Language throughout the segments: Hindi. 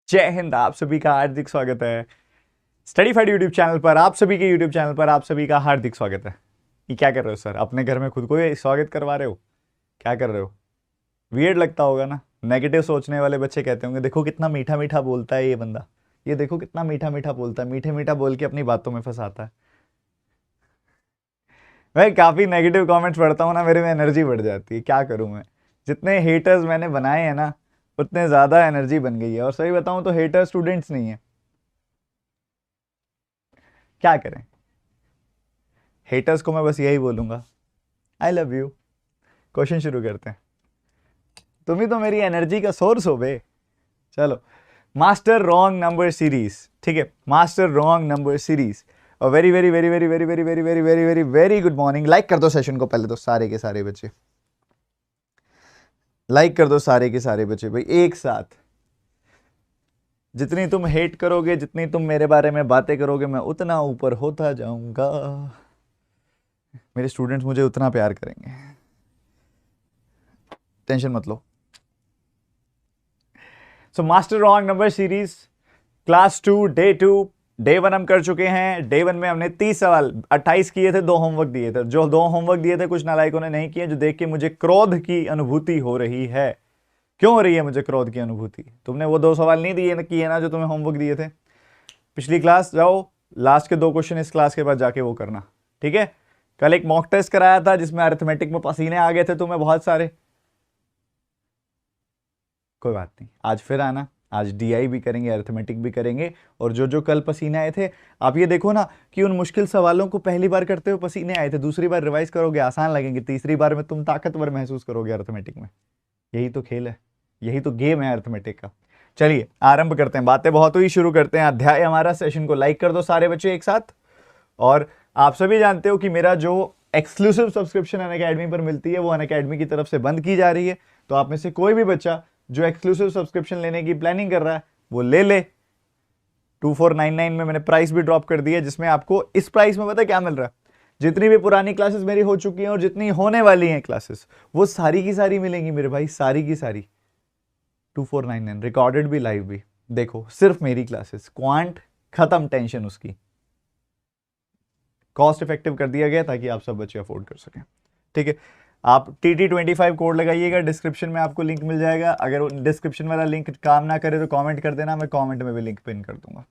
जय हिंद। आप सभी का हार्दिक स्वागत है स्टडीफाइड यूट्यूब चैनल पर। आप सभी के यूट्यूब चैनल पर आप सभी का हार्दिक स्वागत है। ये क्या कर रहे हो सर? अपने घर में खुद को ही स्वागत करवा रहे हो? क्या कर रहे हो? वियर्ड लगता होगा ना। नेगेटिव सोचने वाले बच्चे कहते होंगे देखो कितना मीठा मीठा बोलता है ये बंदा, ये देखो कितना मीठा मीठा बोलता है, मीठे मीठा बोल के अपनी बातों में फंसाता है। मैं काफी नेगेटिव कमेंट्स पढ़ता हूँ ना, मेरे में एनर्जी बढ़ जाती है। क्या करूँ मैं? जितने हेटर्स मैंने बनाए हैं ना, उतने ज्यादा एनर्जी बन गई है। और सही बताऊं तो हेटर स्टूडेंट्स नहीं है। क्या करें? हेटर्स को मैं बस यही बोलूंगा, आई लव यू। क्वेश्चन शुरू करते हैं। तुम ही तो मेरी एनर्जी का सोर्स हो बे। चलो, मास्टर रॉन्ग नंबर सीरीज। ठीक है, मास्टर रॉन्ग नंबर सीरीज। और very very very very very very very very very very very good morning. Like कर दो सेशन को पहले तो सारे के सारे बच्चे। लाइक कर दो सारे के सारे बच्चे भाई एक साथ। जितनी तुम हेट करोगे, जितनी तुम मेरे बारे में बातें करोगे, मैं उतना ऊपर होता जाऊंगा। मेरे स्टूडेंट्स मुझे उतना प्यार करेंगे, टेंशन मत लो। So master wrong number series class 2 day 1 हम कर चुके हैं। डे 1 में हमने 30 सवाल 28 किए थे, 2 होमवर्क दिए थे। जो 2 होमवर्क दिए थे कुछ नालायकों ने नहीं किए, जो देख के मुझे क्रोध की अनुभूति हो रही है। क्यों हो रही है मुझे क्रोध की अनुभूति? तुमने वो 2 सवाल नहीं दिए किए ना जो तुम्हें होमवर्क दिए थे। पिछली क्लास जाओ, लास्ट के 2 क्वेश्चन इस क्लास के बाद जाके वो करना। ठीक है? कल एक मॉक टेस्ट कराया था जिसमें अरिथमेटिक में पसीने आ गए थे तुम्हें बहुत सारे। कोई बात नहीं, आज फिर आना। आज डीआई भी करेंगे, अरिथमेटिक भी करेंगे। और जो जो कल पसीने आए थे, आप ये देखो ना कि उन मुश्किल सवालों को पहली बार करते हुए पसीने आए थे, दूसरी बार रिवाइज करोगे आसान लगेंगे, तीसरी बार में तुम ताकतवर महसूस करोगे अरिथमेटिक में। यही तो खेल है, यही तो गेम है अरिथमेटिक का। चलिए आरंभ करते हैं, बातें बहुत हुई, शुरू करते हैं अध्याय हमारा। सेशन को लाइक कर दो सारे बच्चे एक साथ। और आप सभी जानते हो कि मेरा जो एक्सक्लूसिव सब्सक्रिप्शन अनअकैडमी पर मिलती है वो अनअकैडमी की तरफ से बंद की जा रही है। तो आप में से कोई भी बच्चा जो एक्सक्लूसिव सब्सक्रिप्शन लेने की प्लानिंग कर रहा है वो ले ले। 2499 में मैंने प्राइस भी ड्रॉप कर दी है, जिसमें आपको इस प्राइस में पता है क्या मिल रहा है? जितनी भी पुरानी क्लासेस मेरी हो चुकी हैं और जितनी होने वाली हैं क्लासेस, वो सारी की सारी मिलेंगी मेरे भाई, सारी की सारी। 2499 रिकॉर्डेड भी, लाइव भी। देखो सिर्फ मेरी क्लासेस, क्वांट खत्म, टेंशन उसकी। कॉस्ट इफेक्टिव कर दिया गया ताकि आप सब बच्चे अफोर्ड कर सकें। ठीक है, आप TT25 कोड लगाइएगा, डिस्क्रिप्शन में आपको लिंक मिल जाएगा। अगर डिस्क्रिप्शन वाला लिंक काम ना करे तो कमेंट कर देना, मैं कमेंट में भी लिंक पिन कर दूंगा।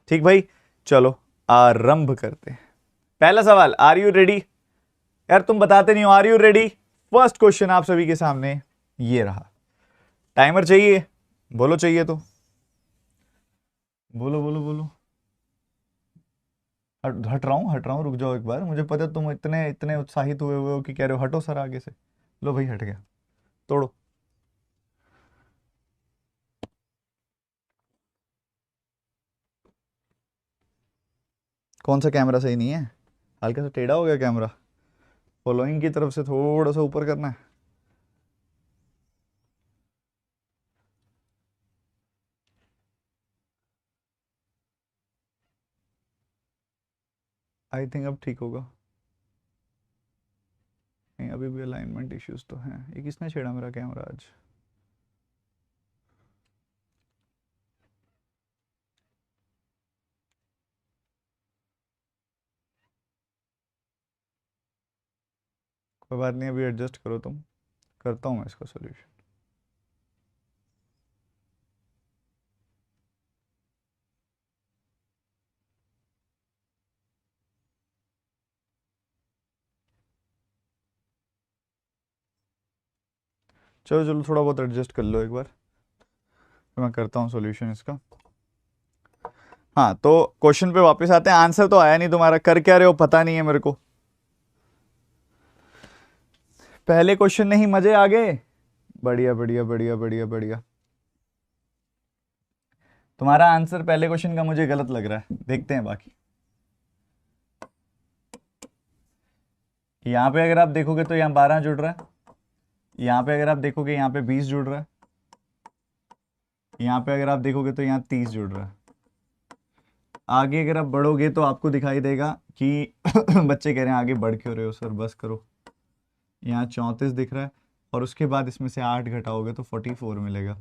ठीक भाई, चलो आरंभ करते हैं। पहला सवाल, आर यू रेडी? यार तुम बताते नहीं हो, are you ready? First question आप सभी के सामने ये रहा। टाइमर चाहिए? बोलो चाहिए तो बोलो बोलो बोलो। हट रहा हूँ, रुक जाओ एक बार। मुझे पता है तुम इतने इतने उत्साहित हुए हो कि कह रहे हो हटो सर आगे से। लो भाई हट गया, तोड़ो। कौन सा कैमरा सही नहीं है? हल्का सा टेढ़ा हो गया कैमरा। फॉलोइंग की तरफ से थोड़ा सा ऊपर करना है। आई थिंक अब ठीक होगा। नहीं, अभी भी अलाइनमेंट इश्यूज तो हैं। ये किसने छेड़ा मेरा कैमरा आज? कोई बात नहीं, अभी एडजस्ट करो तुम, करता हूँ मैं इसका सोल्यूशन। चलो चलो, थोड़ा बहुत एडजस्ट कर लो एक बार, तो मैं करता हूँ सोल्यूशन इसका। हाँ तो क्वेश्चन पे वापस आते हैं। आंसर तो आया नहीं तुम्हारा, कर क्या रहे हो पता नहीं है मेरे को। पहले क्वेश्चन नहीं मजे आ गए? बढ़िया बढ़िया बढ़िया बढ़िया बढ़िया। तुम्हारा आंसर पहले क्वेश्चन का मुझे गलत लग रहा है, देखते हैं बाकी। यहाँ पे अगर आप देखोगे तो यहाँ 12 जुड़ रहा है, यहाँ पे अगर आप देखोगे यहाँ पे 20 जुड़ रहा है, यहाँ पे अगर आप देखोगे तो यहाँ 30 जुड़ रहा है। आगे अगर आप बढ़ोगे तो आपको दिखाई देगा कि बच्चे कह रहे हैं आगे बढ़ क्यों रहे हो सर, बस करो। यहाँ 34 दिख रहा है, और उसके बाद इसमें से 8 घटाओगे तो 44 मिलेगा।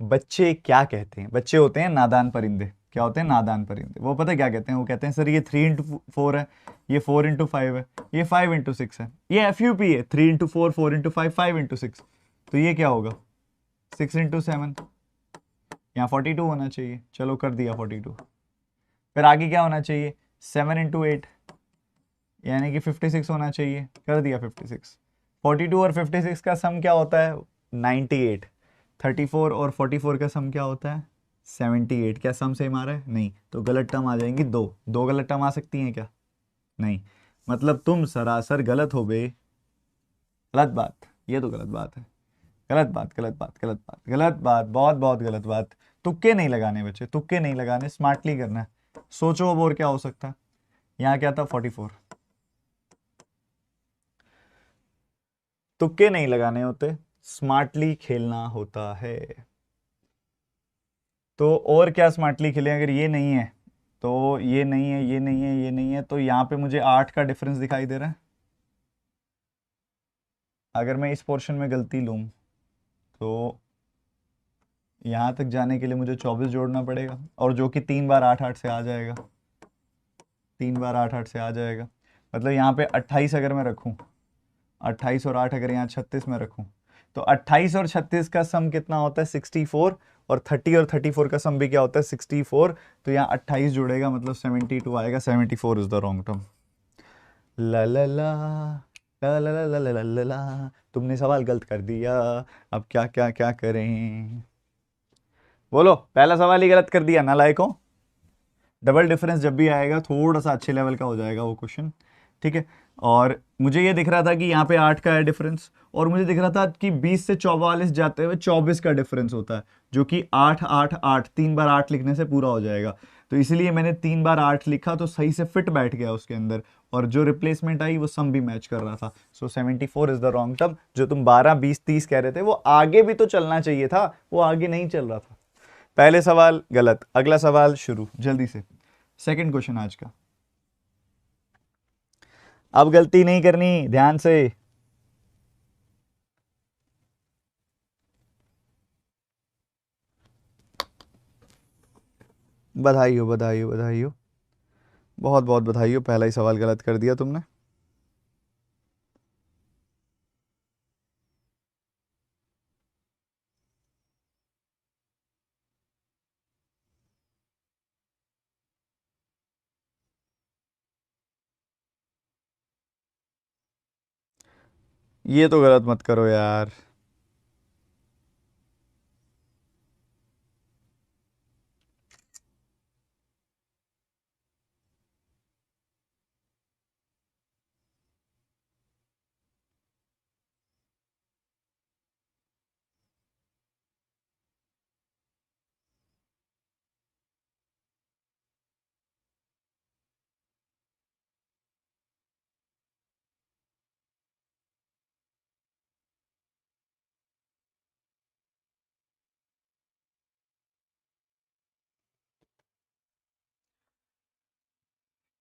बच्चे क्या कहते हैं? बच्चे होते हैं नादान परिंदे। क्या होते हैं? नादान परिंदे। वो पता है क्या कहते हैं? वो कहते हैं सर ये 3 into 4 है, ये 4 into 5 है, ये 5 into 6 है, ये FUP है, 3 into 4, 4 into 5, 5 into 6। तो ये क्या होगा? 6 into 7। यहाँ 42 होना चाहिए। चलो कर दिया 42। फिर आगे क्या होना चाहिए? 7 into 8, यानी कि 56 होना चाहिए। कर दिया 56। 42 और 56 का सम क्या होता है? 98। 34 और 44 का सम क्या होता है? 78। क्या सम सेम आ रहा है? नहीं। तो गलत टर्म आ जाएंगी दो। दो गलत टर्म आ सकती हैं क्या? नहीं। मतलब तुम सरासर गलत हो बे। गलत बात। ये तो गलत बात है। गलत बात, गलत बात, गलत बात, गलत बात, बहुत बहुत गलत बात। तुक्के नहीं लगाने बच्चे, तुक्के नहीं लगाने, स्मार्टली करना है। सोचो अब और क्या हो सकता है। यहाँ क्या था? 44। तुक्के नहीं लगाने होते, स्मार्टली खेलना होता है। तो और क्या स्मार्टली खेलें? अगर ये नहीं है तो ये नहीं है, ये नहीं है, ये नहीं है, तो यहाँ पे मुझे 8 का डिफरेंस दिखाई दे रहा है। अगर मैं इस पोर्शन में गलती लूँ तो यहाँ तक जाने के लिए मुझे 24 जोड़ना पड़ेगा, और जो कि 3 बार 8 8 से आ जाएगा। 3 बार 8 8 से आ जाएगा। मतलब यहाँ पे 28 अगर मैं रखूँ, 28 और 8 अगर यहाँ 36 में रखूँ, तो 28 और 36 का सम कितना होता है? 64। और 30 और 34 का सम भी क्या होता है? 64। तो यहाँ 28 जुड़ेगा, मतलब 72 आएगा। 74 इज द रॉन्ग टर्म। ला ला ला ला ला ला ला ला ला ला ला। तुमने सवाल गलत कर दिया। अब क्या क्या क्या करें? बोलो, पहला सवाल ही गलत कर दिया, नालायकों। डबल डिफरेंस जब भी आएगा थोड़ा सा अच्छे लेवल का हो जाएगा वो क्वेश्चन। ठीक है। और मुझे ये दिख रहा था कि यहाँ पे 8 का है डिफरेंस, और मुझे दिख रहा था कि 20 से 44 जाते हुए 24 का डिफरेंस होता है, जो कि 8 8 8, 3 बार 8 लिखने से पूरा हो जाएगा। तो इसलिए मैंने 3 बार 8 लिखा, तो सही से फिट बैठ गया उसके अंदर, और जो रिप्लेसमेंट आई वो सम भी मैच कर रहा था। सो 74 इज द रॉन्ग टर्म। जो तुम 12 20 30 कह रहे थे वो आगे भी तो चलना चाहिए था, वो आगे नहीं चल रहा था। पहले सवाल गलत, अगला सवाल शुरू जल्दी से। सेकंड क्वेश्चन आज का। अब गलती नहीं करनी, ध्यान से। बधाई हो, बधाई हो, बधाई हो। बहुत बहुत बधाई हो, पहला ही सवाल गलत कर दिया तुमने। ये तो गलत मत करो यार।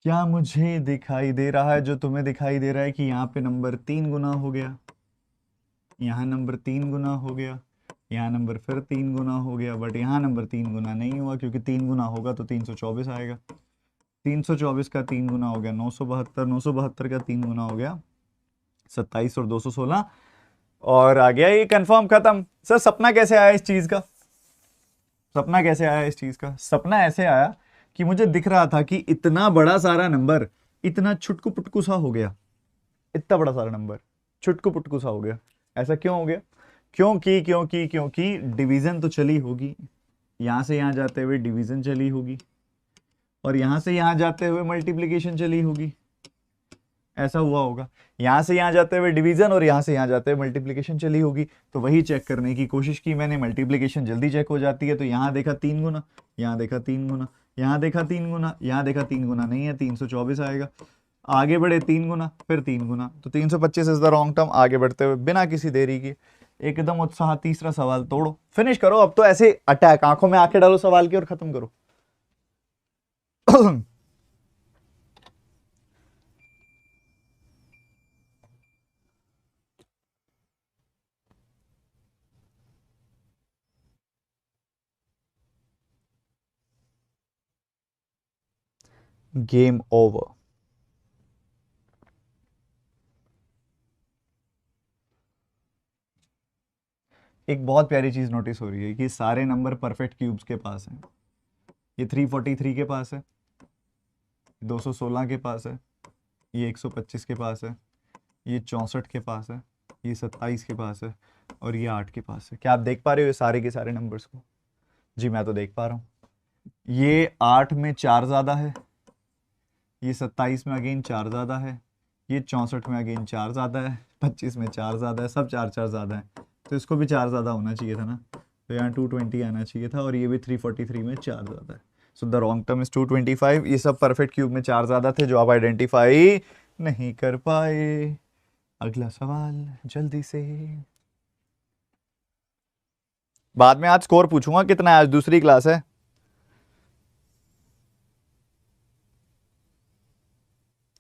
क्या मुझे दिखाई दे रहा है जो तुम्हें दिखाई दे रहा है कि यहाँ पे नंबर 3 गुना हो गया, यहाँ नंबर 3 गुना हो गया, यहाँ नंबर फिर 3 गुना हो गया, बट यहाँ नंबर 3 गुना नहीं हुआ, क्योंकि 3 गुना होगा तो 324 आएगा। 324 का 3 गुना हो गया 972, 972 का 3 गुना हो गया 27, और 216, और आ गया ये कंफर्म, खत्म। सर सपना कैसे आया इस चीज का? सपना कैसे आया इस चीज का? सपना ऐसे आया कि मुझे दिख रहा था कि इतना बड़ा सारा नंबर इतना छुटकू पुटकू सा हो गया। इतना बड़ा सारा नंबर छुटकू पुटकू सा हो गया। ऐसा क्यों हो गया? क्योंकि डिवीजन तो चली होगी, यहां से यहां जाते हुए डिवीजन चली होगी, और यहां से यहां जाते हुए मल्टीप्लीकेशन चली होगी। ऐसा हुआ होगा। यहां से यहां जाते हुए डिवीजन और यहां से यहां जाते हुए मल्टीप्लीकेशन चली होगी। तो वही चेक करने की कोशिश की मैंने। मल्टीप्लीकेशन जल्दी चेक हो जाती है। तो यहां देखा 3 गुना, यहां देखा 3 गुना, यहां देखा 3 गुना, यहां देखा 3 गुना नहीं है, 324 आएगा। आगे बढ़े 3 गुना, फिर 3 गुना, तो 325 इज द रॉन्ग टर्म। आगे बढ़ते हुए बिना किसी देरी के एकदम उत्साह, तीसरा सवाल तोड़ो, फिनिश करो। अब तो ऐसे अटैक, आंखों में आंखें डालो सवाल की और खत्म करो। Game over. एक बहुत प्यारी चीज नोटिस हो रही है कि सारे नंबर परफेक्ट क्यूब्स के पास हैं। ये 343 के पास है, 216 के पास है, ये 125 के पास है, ये 64 के पास है, ये 27 के पास है, और ये 8 के पास है। क्या आप देख पा रहे हो ये सारे के सारे नंबर्स को? जी मैं तो देख पा रहा हूँ। ये 8 में 4 ज़्यादा है, ये 27 में अगेन 4 ज़्यादा है, ये 64 में अगेन 4 ज़्यादा है, 25 में 4 ज़्यादा है, सब 4 ज़्यादा है। तो इसको भी 4 ज़्यादा होना चाहिए था ना, तो यहाँ 220 आना चाहिए था, और ये भी 343 में 4 ज़्यादा है। So the wrong term is 225। ये सब परफेक्ट क्यूब में 4 ज़्यादा थे जो आप आइडेंटिफाई नहीं कर पाए। अगला सवाल जल्दी से। बाद में आज स्कोर पूछूंगा कितना है, आज दूसरी क्लास है।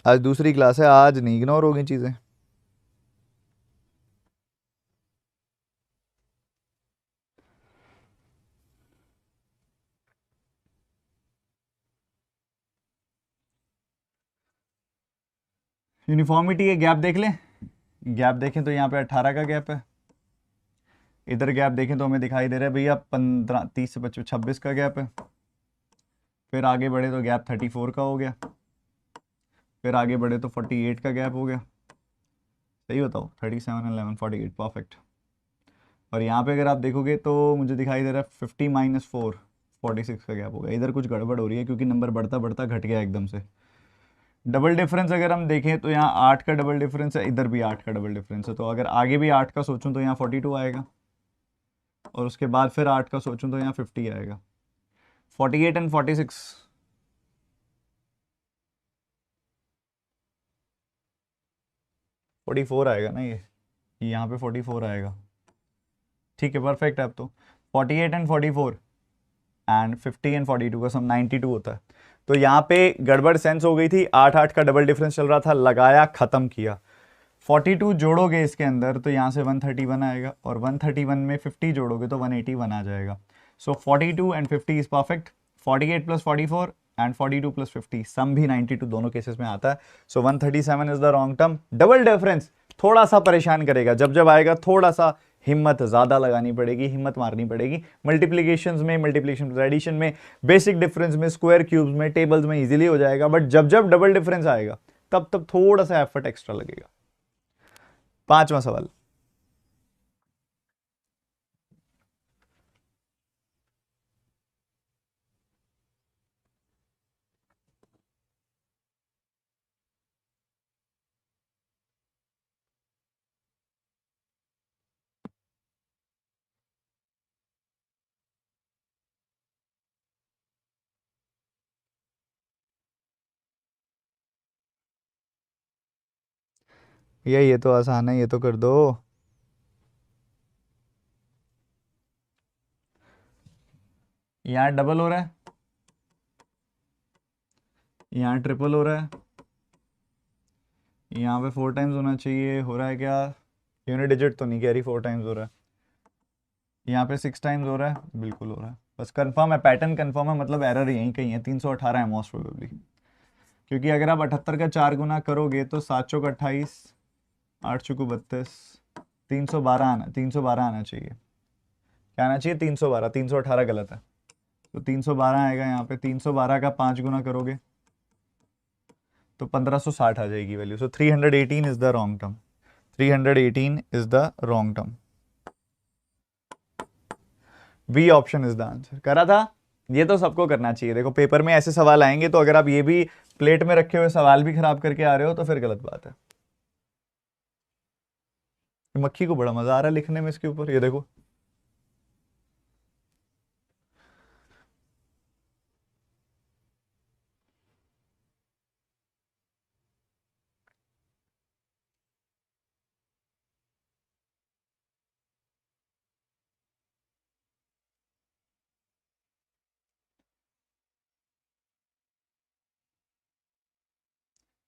आज दूसरी क्लास है, आज नहीं इग्नोर होगी चीजें। यूनिफॉर्मिटी के गैप देख लें। गैप देखें तो यहाँ पे 18 का गैप है। इधर गैप देखें तो हमें दिखाई दे रहा है भैया 15, 30 से 25, 26 का गैप है। फिर आगे बढ़े तो गैप 34 का हो गया। फिर आगे बढ़े तो 48 का गैप हो गया। सही बताओ, 37 और 11, 48 परफेक्ट। और यहाँ पे अगर आप देखोगे तो मुझे दिखाई दे रहा है 50 माइनस 4, 46 का गैप हो गया। इधर कुछ गड़बड़ हो रही है क्योंकि नंबर बढ़ता बढ़ता घट गया एकदम से। डबल डिफरेंस अगर हम देखें तो यहाँ 8 का डबल डिफरेंस है, इधर भी 8 का डबल डिफरेंस है। तो अगर आगे भी 8 का सोचूं तो यहाँ 42 आएगा, और उसके बाद फिर 8 का सोचूं तो यहाँ 50 आएगा। 48 एंड 46, 44 आएगा ना ये यहाँ पे 44 आएगा। ठीक है, परफेक्ट है। अब तो 48 एंड 44 एंड 50 एंड 42 का सम 92 होता है। तो यहाँ पे गड़बड़ सेंस हो गई थी, 8 8 का डबल डिफरेंस चल रहा था, लगाया खत्म किया। 42 जोड़ोगे इसके अंदर तो यहाँ से 131 आएगा, और 131 में 50 जोड़ोगे तो 181 आ जाएगा। सो 42 and 50 is perfect. 48 plus 44 and 42 plus 50 सम भी 92 दोनों केसेस में आता है। सो 137 is the wrong term. Double difference थोड़ा सा परेशान करेगा, जब जब आएगा थोड़ा सा हिम्मत ज्यादा लगानी पड़ेगी, हिम्मत मारनी पड़ेगी। मल्टीप्लीकेशन में, मल्टीप्लीकेशन एडिशन में, बेसिक डिफरेंस में, स्क्वायर क्यूब्स में, टेबल्स में इजीली हो जाएगा। बट जब जब डबल डिफरेंस आएगा तब तब थोड़ा सा एफर्ट एक्स्ट्रा लगेगा। पांचवा सवाल। ये तो आसान है, ये तो कर दो। यहाँ डबल हो रहा है, यहाँ ट्रिपल हो रहा है, यहाँ पे 4 टाइम्स होना चाहिए। हो रहा है क्या? यूनिट डिजिट तो नहीं कह रही, 4 टाइम्स हो रहा है। यहाँ पे 6 टाइम्स हो रहा है, बिल्कुल हो रहा है। बस कंफर्म है, पैटर्न कंफर्म है, मतलब एरर यहीं कहीं है। 318 है मोस्ट प्रोबेबली, क्योंकि अगर आप 78 का 4 गुना करोगे तो 7 चौक 28, 8 चौको 32, 312 आना, 312 आना चाहिए। क्या आना चाहिए? 312। 318 गलत है, तो 312 आएगा। यहाँ पे 312 का 5 गुना करोगे तो 1560 आ जाएगी value. So 318 is the wrong term. 318 is the wrong term. B option is the answer. करा था, ये तो सबको करना चाहिए। देखो पेपर में ऐसे सवाल आएंगे तो अगर आप ये भी प्लेट में रखे हुए सवाल भी खराब करके आ रहे हो तो फिर गलत बात है। मक्खी को बड़ा मजा आ रहा है लिखने में इसके ऊपर, ये देखो।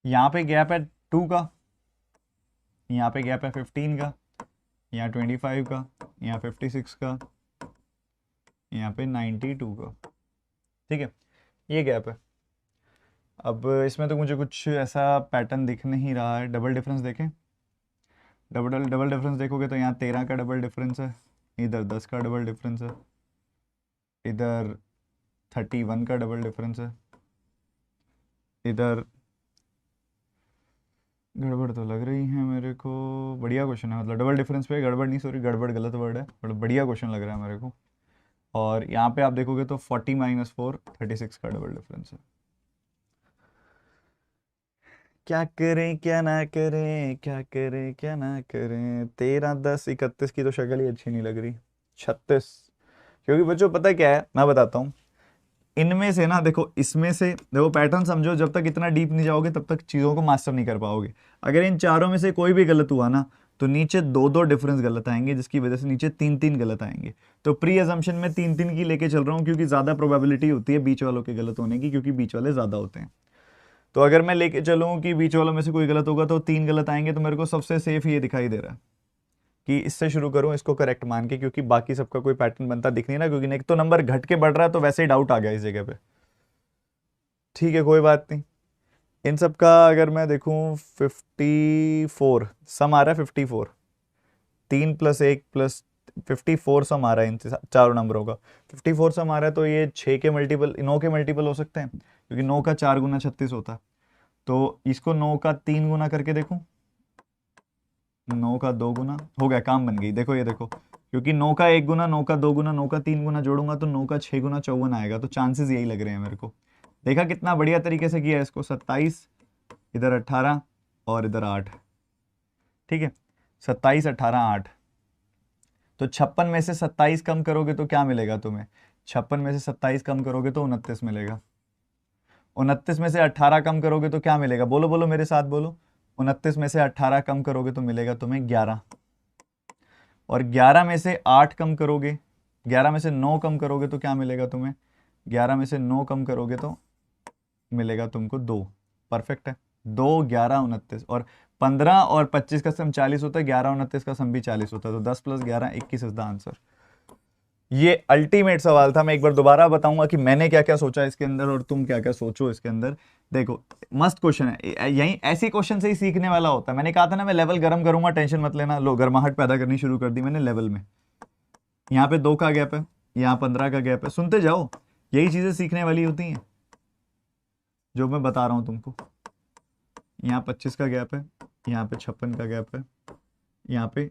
यहाँ पे गैप है 2 का, यहाँ पे गैप है 15 का, यहाँ 25 का, यहाँ 56 का, यहाँ पे 92 का। ठीक है, ये गैप है। अब इसमें तो मुझे कुछ ऐसा पैटर्न दिख नहीं रहा है। डबल डिफरेंस देखें, डबल डबल डिफरेंस देखोगे तो यहाँ 13 का डबल डिफरेंस है, इधर 10 का डबल डिफरेंस है, इधर 31 का डबल डिफरेंस है, इधर गड़बड़ तो लग रही है मेरे को। बढ़िया क्वेश्चन है, मतलब डबल डिफरेंस पे गड़बड़ नहीं, सॉरी गड़बड़ गलत वर्ड है, बट बढ़िया क्वेश्चन लग रहा है मेरे को। और यहाँ पे आप देखोगे तो 40 - 4 36 का डबल डिफरेंस है। क्या करें क्या ना करें, क्या करें क्या ना करें, 13 10 31 की तो शक्ल ही अच्छी नहीं लग रही। 36, क्योंकि बच्चों पता है क्या है, मैं बताता हूँ। इनमें से ना देखो, इसमें से देखो पैटर्न समझो, जब तक इतना डीप नहीं जाओगे तब तक चीज़ों को मास्टर नहीं कर पाओगे। अगर इन चारों में से कोई भी गलत हुआ ना, तो नीचे दो दो डिफरेंस गलत आएंगे, जिसकी वजह से नीचे तीन तीन गलत आएंगे। तो प्री अजम्पशन में तीन तीन की लेके चल रहा हूँ, क्योंकि ज़्यादा प्रोबेबिलिटी होती है बीच वालों के गलत होने की, क्योंकि बीच वाले ज़्यादा होते हैं। तो अगर मैं लेके चलूँ कि बीच वालों में से कोई गलत होगा तो तीन गलत आएंगे, तो मेरे को सबसे सेफ ये दिखाई दे रहा है कि इससे शुरू करूं, इसको करेक्ट मान के, क्योंकि बाकी सबका कोई पैटर्न बनता दिख नहीं ना, क्योंकि एक तो नंबर घट के बढ़ रहा है तो वैसे ही डाउट आ गया इस जगह पे। ठीक है, कोई बात नहीं। इन सब का अगर मैं देखूं 54 सम आ रहा है, 54 3 + 1 + 54 सम आ रहा है इन चारों नंबरों का। 54 सम आ रहा है, तो ये 6 के मल्टीपल, 9 के मल्टीपल हो सकते हैं, क्योंकि 9 का 4 गुना 36 होता है। तो इसको 9 का 3 गुना करके देखूं, 9 का 2 गुना हो गया, काम बन गई। देखो ये देखो, क्योंकि 9 का 1 गुना, 9 का 2 गुना, 9 का 3 गुना जोड़ूंगा तो 9 का 6 गुना 54 आएगा। तो चांसेस यही लग रहे हैं मेरे को। देखा कितना बढ़िया तरीके से किया इसको, 27 इधर 18 और इधर 8। ठीक है, 27 18 8। तो 56 में से 27 कम करोगे तो क्या मिलेगा तुम्हें? 56 में से 27 कम करोगे तो 29 मिलेगा। 29 में से 18 कम करोगे तो क्या मिलेगा? बोलो बोलो मेरे साथ बोलो। 29 में से 18 कम करोगे तो मिलेगा तुम्हें 11। और 11 में से 8 कम करोगे, 11 में से 9 कम करोगे तो क्या मिलेगा तुम्हें? 11 में से 9 कम करोगे तो मिलेगा तुमको 2। परफेक्ट है। 2 11 29, और 15 और 25 का सम 40 होता है, 11 29 का सम भी 40 होता है। तो 10 + 11 21 इज द आंसर। ये अल्टीमेट सवाल था। मैं एक बार दोबारा बताऊंगा कि मैंने क्या क्या सोचा इसके अंदर और तुम क्या क्या सोचो इसके अंदर। देखो मस्त क्वेश्चन है, यही ऐसे क्वेश्चन से ही सीखने वाला होता है। मैंने कहा था ना मैं लेवल गर्म करूंगा, टेंशन मत लेना। लो गर्माहट पैदा करनी शुरू कर दी मैंने लेवल में। यहाँ पे 2 का गैप है, यहाँ 15 का गैप है, सुनते जाओ। यही चीजें सीखने वाली होती हैं जो मैं बता रहा हूँ तुमको। यहाँ 25 का गैप है, यहाँ पे 56 का गैप है, यहाँ पे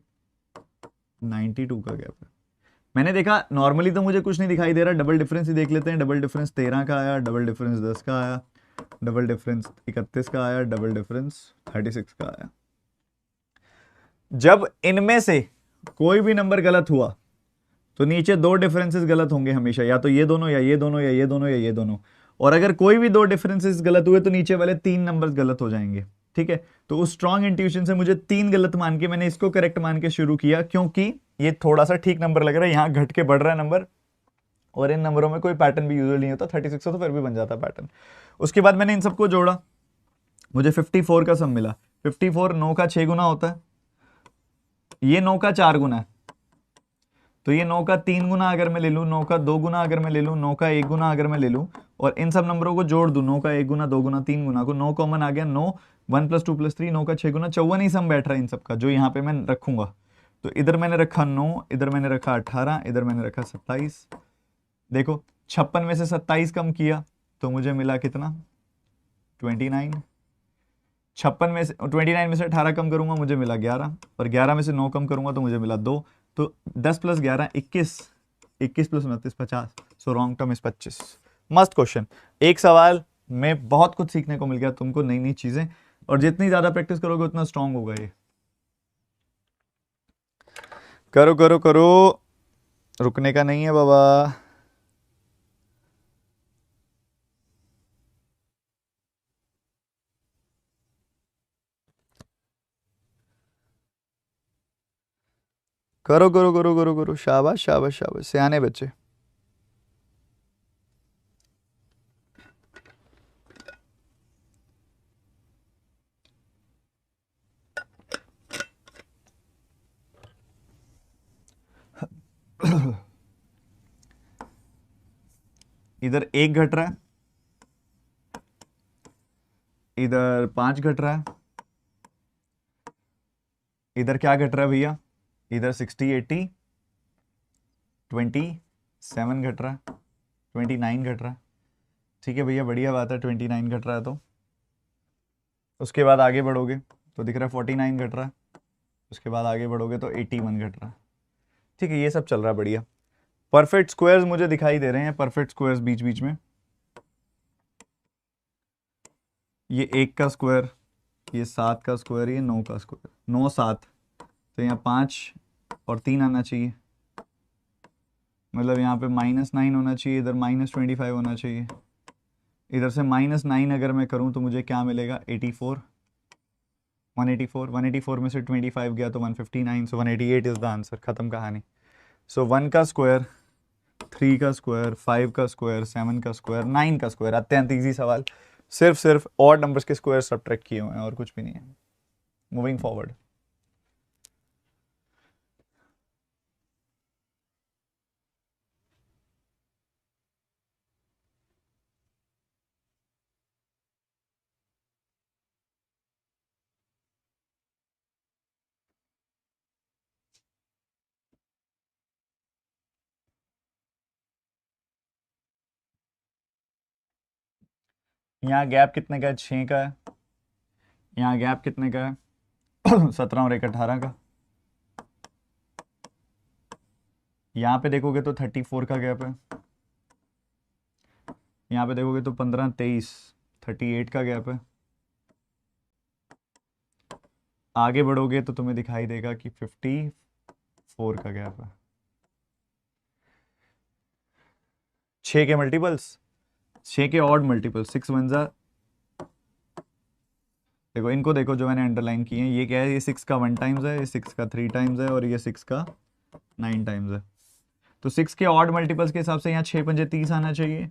92 का गैप है। मैंने देखा नॉर्मली तो मुझे कुछ नहीं दिखाई दे रहा, डबल डिफरेंस ही देख लेते हैं। डबल डिफरेंस 13 का आया, डबल डिफरेंस 10 का आया, डबल डिफरेंस 31 का आया, डबल डिफरेंस 36 का आया। जब इनमें से कोई भी नंबर गलत हुआ तो नीचे दो डिफरेंसेस गलत होंगे हमेशा, या तो ये दोनों या ये दोनों या ये दोनों या ये दोनों। और अगर कोई भी दो डिफरेंसेस गलत हुए तो नीचे वाले तीन नंबर्स गलत हो जाएंगे। ठीक है, तो उस स्ट्रॉन्ग इंट्यूशन से मुझे तीन गलत मान के मैंने इसको करेक्ट मान के शुरू किया, क्योंकि ये थोड़ा सा ठीक नंबर लग रहा है, यहां घट के बढ़ रहा है नंबर, और इन नंबरों में कोई पैटर्न भी यूजुअल नहीं होता। 36 तो फिर भी बन जाता पैटर्न। उसके बाद मैंने इन सबको जोड़ा, मुझे 54 का सम मिला। 54 9 का 6 गुना होता है, ये 9 का 4 गुना है, तो ये 9 का 3 गुना अगर मैं ले लूँ, 9 का 2 गुना अगर मैं ले लूँ, 9 का 1 गुना अगर मैं ले लूँ, और इन सब नंबरों को जोड़ दूं, 9 का 1 गुना 2 गुना 3 गुना को, 9 कॉमन आ गया, 9 1 + 2 + 3, 9 का 6 गुना 54 ही सम बैठ रहा है इन सब का, जो यहाँ पे मैं रखूंगा। तो इधर मैंने रखा 9, इधर मैंने रखा 18, इधर मैंने रखा 27। देखो 56 में से 27 कम किया तो मुझे मिला कितना? 29। 56 में से 29 में से 18 कम करूंगा मुझे मिला 11, और 11 में से 9 कम करूंगा तो मुझे मिला 2। तो 10 + 11 21, 21 + 29 50। So wrong term is 25। मस्त क्वेश्चन, एक सवाल में बहुत कुछ सीखने को मिल गया तुमको, नई नई चीजें, और जितनी ज्यादा प्रैक्टिस करोगे उतना स्ट्रांग होगा ये। करो करो करो, रुकने का नहीं है बाबा। करो करो करो करो करो, शाबाश शाबाश शाबाश, सियाने बच्चे। इधर एक घट रहा है, इधर 5 घट रहा है, इधर क्या घट रहा है भैया, इधर 60 80 27 घट रहा है, 29 घट रहा है। ठीक है भैया, बढ़िया बात है, 29 घट रहा है। तो उसके बाद आगे बढ़ोगे तो दिख रहा है 49 घट रहा है, उसके बाद आगे बढ़ोगे तो 81 घट रहा है। ठीक है, ये सब चल रहा है बढ़िया। परफेक्ट स्क्वायर्स मुझे दिखाई दे रहे हैं, परफेक्ट स्क्वायर्स बीच बीच में। ये 1 का स्क्वायर, ये 7 का स्क्वायर, ये 9 का स्क्वायर, 9 7, तो यहाँ 5 और 3 आना चाहिए, मतलब यहाँ पे -9 होना चाहिए, इधर -25 होना चाहिए। इधर से -9 अगर मैं करूँ तो मुझे क्या मिलेगा, 84, 184, 184 में से 25 गया तो 159, सो 188 इज द आंसर। खत्म कहानी। सो 1 का स्क्वायर, 3 का स्क्वायर, 5 का स्क्वायर, 7 का स्क्वायर, 9 का स्क्वायर। अत्यंत ईजी सवाल, सिर्फ ऑड नंबर्स के स्क्वायर सब्ट्रैक्ट किए हुए हैं और कुछ भी नहीं है। Moving forward. यहाँ गैप कितने का है, 6 का है। यहाँ गैप कितने का है 17 और 1 18 का। यहाँ पे देखोगे तो 34 का गैप है। यहाँ पे देखोगे तो 15 23 38 का गैप है। आगे बढ़ोगे तो तुम्हें दिखाई देगा कि 54 का गैप है। 6 के मल्टीपल्स, 6 के ऑड मल्टीपल, 6 1 जा, देखो इनको देखो जो मैंने अंडरलाइन किए हैं, ये क्या है, ये 6 का 1 टाइम्स है, ये 6 का 3 टाइम्स है, और ये 6 का 9 टाइम्स है। तो 6 के ऑड मल्टीपल्स के हिसाब से यहाँ 6 पंजे 30 आना चाहिए,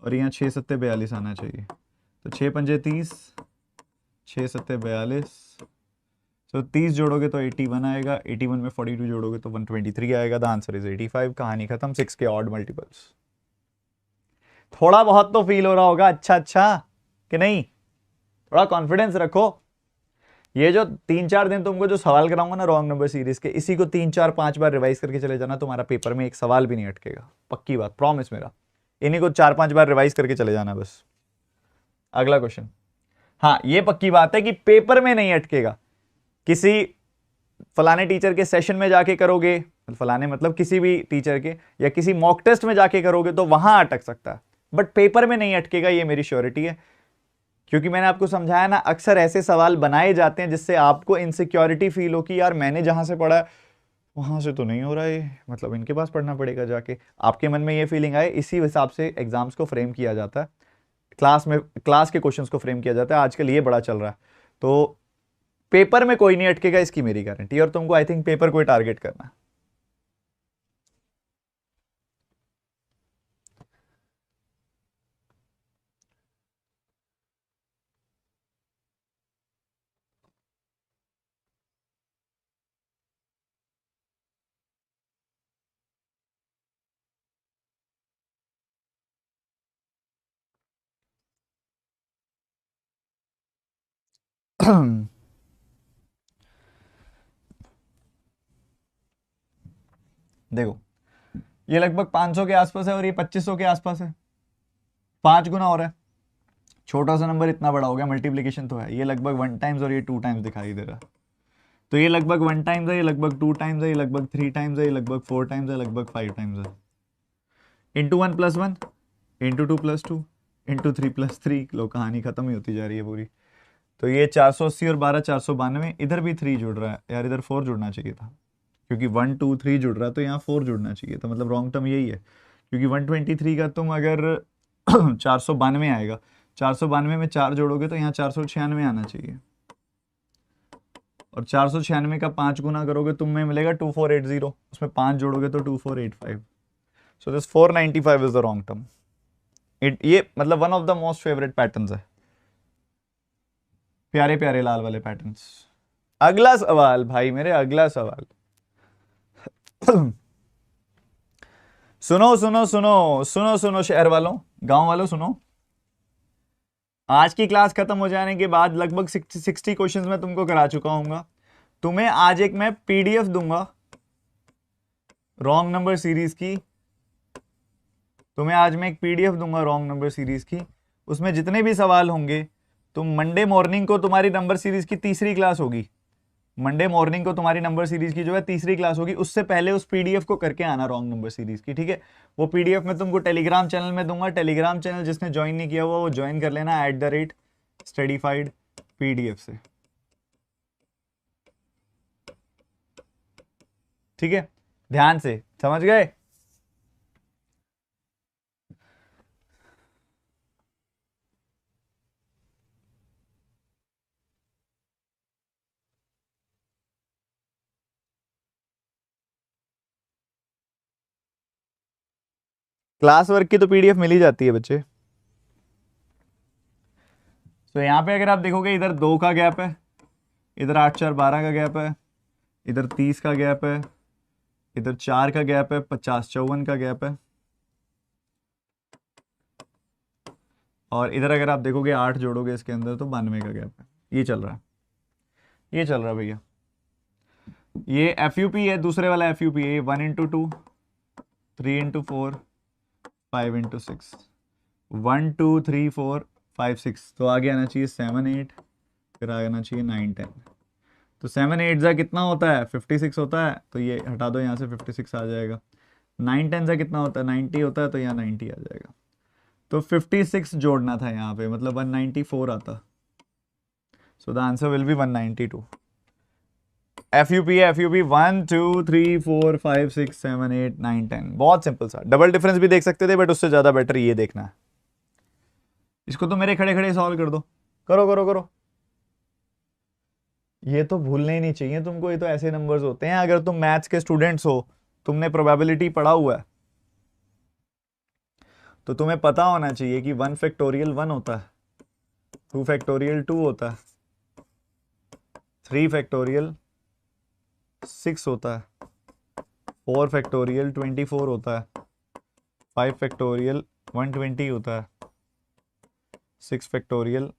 और यहाँ 6 सत्ते 42 आना चाहिए। तो 6 पंजे 30, 6 सत्ते 42, तो 30 जोड़ोगे तो 81 आएगा, 81 में 42 जोड़ोगे तो 123 आएगा। The answer is 85। कहानी खत्म। 6 के ऑड मल्टीपल्स। थोड़ा बहुत तो फील हो रहा होगा अच्छा अच्छा कि नहीं, थोड़ा कॉन्फिडेंस रखो। ये जो 3 4 दिन तुमको जो सवाल कराऊंगा ना रॉन्ग नंबर सीरीज के, इसी को 3 4 5 बार रिवाइज करके चले जाना, तुम्हारा पेपर में एक सवाल भी नहीं अटकेगा, पक्की बात, प्रॉमिस मेरा। इन्हीं को 4 5 बार रिवाइज करके चले जाना बस। अगला क्वेश्चन। हाँ, ये पक्की बात है कि पेपर में नहीं अटकेगा। किसी फलाने टीचर के सेशन में जाके करोगे, फलाने मतलब किसी भी टीचर के, या किसी मॉक टेस्ट में जाके करोगे तो वहां अटक सकता है, बट पेपर में नहीं अटकेगा, ये मेरी श्योरिटी है। क्योंकि मैंने आपको समझाया ना, अक्सर ऐसे सवाल बनाए जाते हैं जिससे आपको इनसिक्योरिटी फील हो कि यार मैंने जहां से पढ़ा वहां से तो नहीं हो रहा है, मतलब इनके पास पढ़ना पड़ेगा जाके। आपके मन में ये फीलिंग आए, इसी हिसाब से एग्जाम्स को फ्रेम किया जाता है, क्लास के क्वेश्चंस को फ्रेम किया जाता है। आजकल ये बड़ा चल रहा है। तो पेपर में कोई नहीं अटकेगा, इसकी मेरी गारंटी। और तुमको आई थिंक पेपर को टारगेट करना है। देखो, ये लगभग 500 के आसपास है और ये 2500 के आसपास है, 5 गुना हो रहा है। छोटा सा नंबर इतना बड़ा हो गया, मल्टीप्लीकेशन तो है। ये लगभग 1 टाइम्स और ये 2 टाइम्स दिखाई दे रहा है। तो ये लगभग 1 टाइम्स है, ये लगभग 2 टाइम्स है, ये लगभग 3 टाइम्स है, ये लगभग 4 टाइम्स है, लगभग 5 टाइम्स है। इंटू 1 + 1, इंटू 2 + 2, इंटू 3 + 3, लो कहानी खत्म ही होती जा रही है पूरी। तो ये 480 और 12 492, इधर भी 3 जुड़ रहा है यार, इधर 4 जुड़ना चाहिए था, क्योंकि 1 2 3 जुड़ रहा है तो यहाँ 4 जुड़ना चाहिए था, मतलब रॉन्ग टर्म यही है। क्योंकि 123 का तुम अगर 492 आएगा, 492 में 4 जोड़ोगे तो यहाँ 496 आना चाहिए, और 496 का 5 गुना करोगे तुम्हें मिलेगा 2480, उसमें 5 जोड़ोगे तो 2485। So this 495 is the wrong term. ये मतलब one of the most favourite patterns है, प्यारे प्यारे लाल वाले पैटर्न्स। अगला सवाल भाई मेरे, अगला सवाल। सुनो सुनो सुनो सुनो सुनो, शहर वालों, गांव वालों सुनो। आज की क्लास खत्म हो जाने के बाद लगभग 60 क्वेश्चंस मैं तुमको करा चुका हूँ। तुम्हें आज एक मैं पीडीएफ दूंगा रॉन्ग नंबर सीरीज की। तुम्हें आज मैं एक पीडीएफ दूंगा रॉन्ग नंबर सीरीज की। उसमें जितने भी सवाल होंगे, तुम मंडे मॉर्निंग को तुम्हारी नंबर सीरीज की तीसरी क्लास होगी। मंडे मॉर्निंग को तुम्हारी नंबर सीरीज की जो है तीसरी क्लास होगी, उससे पहले उस पीडीएफ को करके आना रॉन्ग नंबर सीरीज की, ठीक है। वो पीडीएफ मैं तुमको टेलीग्राम चैनल में दूंगा। टेलीग्राम चैनल जिसने ज्वाइन नहीं किया हुआ वो ज्वाइन कर लेना @studyfied PDF से, ठीक है। ध्यान से समझ गए। क्लास वर्क की तो पीडीएफ मिल ही जाती है बच्चे। तो यहाँ पे अगर आप देखोगे, इधर 2 का गैप है, इधर 8 4 12 का गैप है, इधर 30 का गैप है, इधर 4 का गैप है, 50 54 का गैप है, और इधर अगर आप देखोगे 8 जोड़ोगे इसके अंदर तो 92 का गैप है। ये चल रहा है, ये चल रहा है भैया। ये FUP है, दूसरे वाला FUP है। 1 × 2 3 × 4 5 × 6 1 2 3 4 5 6, तो आगे आना चाहिए 7 8, फिर आगे आना चाहिए 9 10। तो 7 8 जा कितना होता है? 56 होता है, तो ये हटा दो यहाँ से, 56 आ जाएगा। 9 10 जा कितना होता है? 90 होता है, तो यहाँ 90 आ जाएगा। तो 56 जोड़ना था यहाँ पे, मतलब 194 आता। So the answer will be 192। FUP है, FUP 1 2 3 4 5 6 7 8 9 10। बहुत सिंपल सा, डबल डिफरेंस भी देख सकते थे, बट उससे ज़्यादा बेटर ये देखना है। इसको तो मेरे खड़े खड़े सॉल्व कर दो, करो करो करो। ये तो भूलने ही नहीं चाहिए तुमको, ये तो ऐसे नंबर्स होते हैं। अगर तुम मैथ्स के स्टूडेंट्स हो, तुमने प्रोबेबिलिटी पढ़ा हुआ है, तो तुम्हें पता होना चाहिए कि 1 फैक्टोरियल 1 होता है, 2 फैक्टोरियल 2 होता है, 3 फैक्टोरियल 6 होता है, 4 फैक्टोरियल 24 होता है, 5 फैक्टोरियल 120 होता है, 6 फैक्टोरियल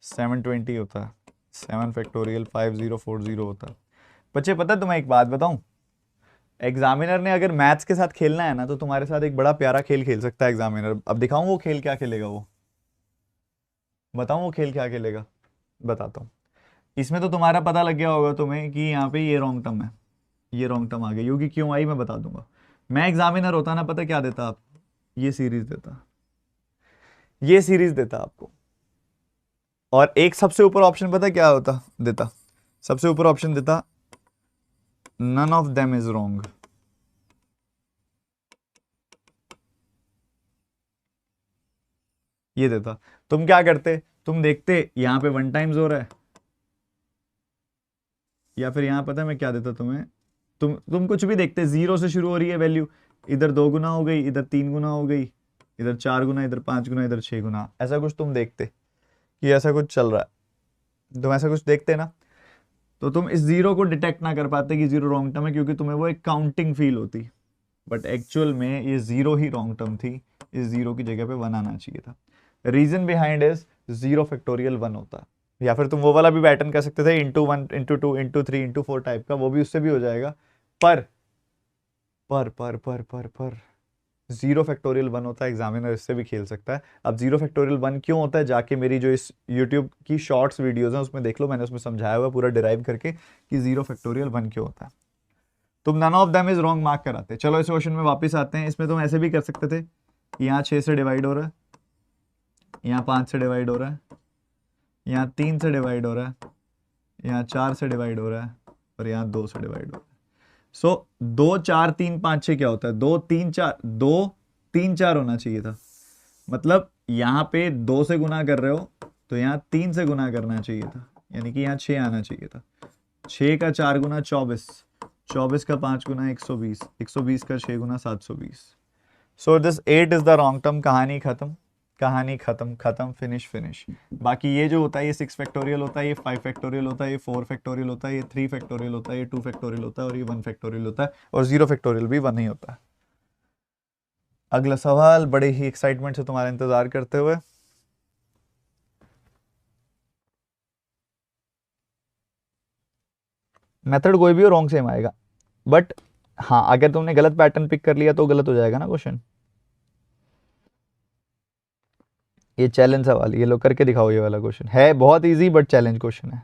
720 होता है, 7 फैक्टोरियल 5040 होता है। बच्चे पता है तुम्हें एक बात बताऊं, एग्जामिनर ने अगर मैथ्स के साथ खेलना है ना, तो तुम्हारे साथ एक बड़ा प्यारा खेल खेल सकता है एग्जामिनर। अब दिखाऊं वो खेल क्या खेलेगा, वो बताऊं वो खेल क्या खेलेगा, बताता हूँ। इसमें तो तुम्हारा पता लग गया होगा तुम्हें कि यहाँ पे ये रॉन्ग टर्म है, ये रॉन्ग टर्म आ गई होगी, क्यों आई मैं बता दूंगा। मैं एग्जामिनर होता ना, पता क्या देता आप, ये सीरीज देता, ये सीरीज देता आपको। और एक सबसे ऊपर ऑप्शन पता क्या होता देता, सबसे ऊपर ऑप्शन देता none of them is wrong. ये देता। तुम क्या करते, तुम देखते यहाँ पे 1 टाइम्स हो रहा है, या फिर यहाँ पता है मैं क्या देता तुम्हें, तुम कुछ भी देखते, 0 से शुरू हो रही है वैल्यू, इधर 2 गुना हो गई, इधर 3 गुना हो गई, इधर 4 गुना, इधर 5 गुना, इधर 6 गुना, ऐसा कुछ तुम देखते कि ऐसा कुछ चल रहा है। तुम ऐसा कुछ देखते ना, तो तुम इस 0 को डिटेक्ट ना कर पाते कि 0 रॉन्ग टर्म है, क्योंकि तुम्हें वो एक काउंटिंग फील होती। बट एक्चुअल में ये 0 ही रॉन्ग टर्म थी, इस 0 की जगह पे 1 आना चाहिए था। रीजन बिहाइंड इज 0 फैक्टोरियल 1 होता। या फिर तुम वो वाला भी पैटर्न कर सकते थे, into 1 into 2 into 3 into 4 type का, वो भी उससे भी हो जाएगा। पर पर पर पर पर पर 0 फैक्टोरियल 1 होता है, एग्जामिनर इससे भी खेल सकता है। अब 0 फैक्टोरियल 1 क्यों होता है, जाके मेरी जो इस यूट्यूब की शॉर्ट्स वीडियोस हैं उसमें देख लो, मैंने उसमें समझाया हुआ पूरा डिराइव करके कि 0 फैक्टोरियल 1 क्यों होता है। तुम none of them is wrong mark कराते। चलो इस क्वेश्चन में वापस आते हैं। इसमें तुम ऐसे भी कर सकते थे कि यहाँ 6 से डिवाइड हो रहा है, यहाँ 5 से डिवाइड हो रहा है, यहाँ 3 से डिवाइड हो रहा है, यहाँ 4 से डिवाइड हो रहा है, और यहाँ 2 से डिवाइड हो रहा है। सो 2 4 3 5 6 क्या होता है, 2 3 4, 2 3 4 होना चाहिए था। मतलब यहाँ पे 2 से गुना कर रहे हो, तो यहाँ 3 से गुना करना चाहिए था, यानी कि यहाँ 6 आना चाहिए था। 6 का 4 गुना 24, 24 का 5 गुना 120, 120 का 6 गुना 720। So this 8 is the wrong term. कहानी खत्म, कहानी खत्म, खत्म, फिनिश फिनिश। बाकी ये जो होता है, ये 6 फैक्टोरियल होता है, ये 5 फैक्टोरियल होता है, ये 4 फैक्टोरियल होता है, ये 3 फैक्टोरियल होता है, ये 2 फैक्टोरियल होता है, और ये 1 फैक्टोरियल होता है, और 0 फैक्टोरियल भी 1 ही होता है। अगला सवाल बड़े ही एक्साइटमेंट से तुम्हारा इंतजार करते हुए। मेथड कोई भी हो रॉन्ग सेम आएगा, बट हाँ अगर तुमने गलत पैटर्न पिक कर लिया तो गलत हो जाएगा ना क्वेश्चन। ये चैलेंज सवाल, ये लोग करके दिखाओ, ये वाला क्वेश्चन है बहुत इजी बट चैलेंज क्वेश्चन है।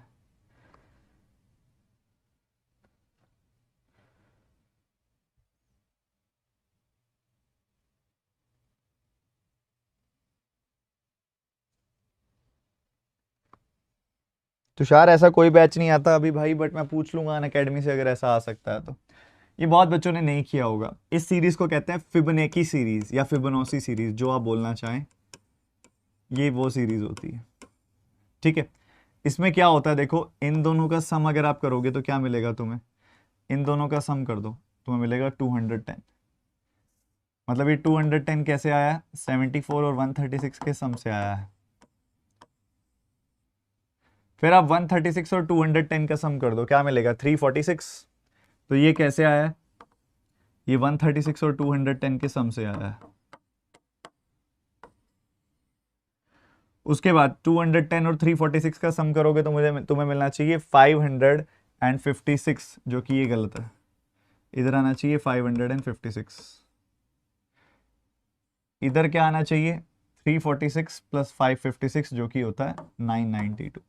तुषार ऐसा कोई बैच नहीं आता अभी भाई, बट मैं पूछ लूंगा अन अकेडमी से अगर ऐसा आ सकता है तो। ये बहुत बच्चों ने नहीं किया होगा। इस सीरीज को कहते हैं फिबोनाची सीरीज या फिबोनाची सीरीज, जो आप बोलना चाहें। ये वो सीरीज होती है, ठीक है। इसमें क्या होता है देखो, इन दोनों का सम अगर आप करोगे तो क्या मिलेगा तुम्हें, इन दोनों का सम कर दो तुम्हें मिलेगा 210। मतलब ये 210 कैसे आया है, 74 और 136 के सम से आया है। फिर आप 136 और 210 का सम कर दो, क्या मिलेगा 346। तो ये कैसे आया है, ये 136 और 210 के सम से आया है। उसके बाद 210 और 346 का सम करोगे तो मुझे तुम्हें मिलना चाहिए 556, जो कि ये गलत है। इधर आना चाहिए 556, इधर क्या आना चाहिए 346 प्लस 556, जो कि होता है 992।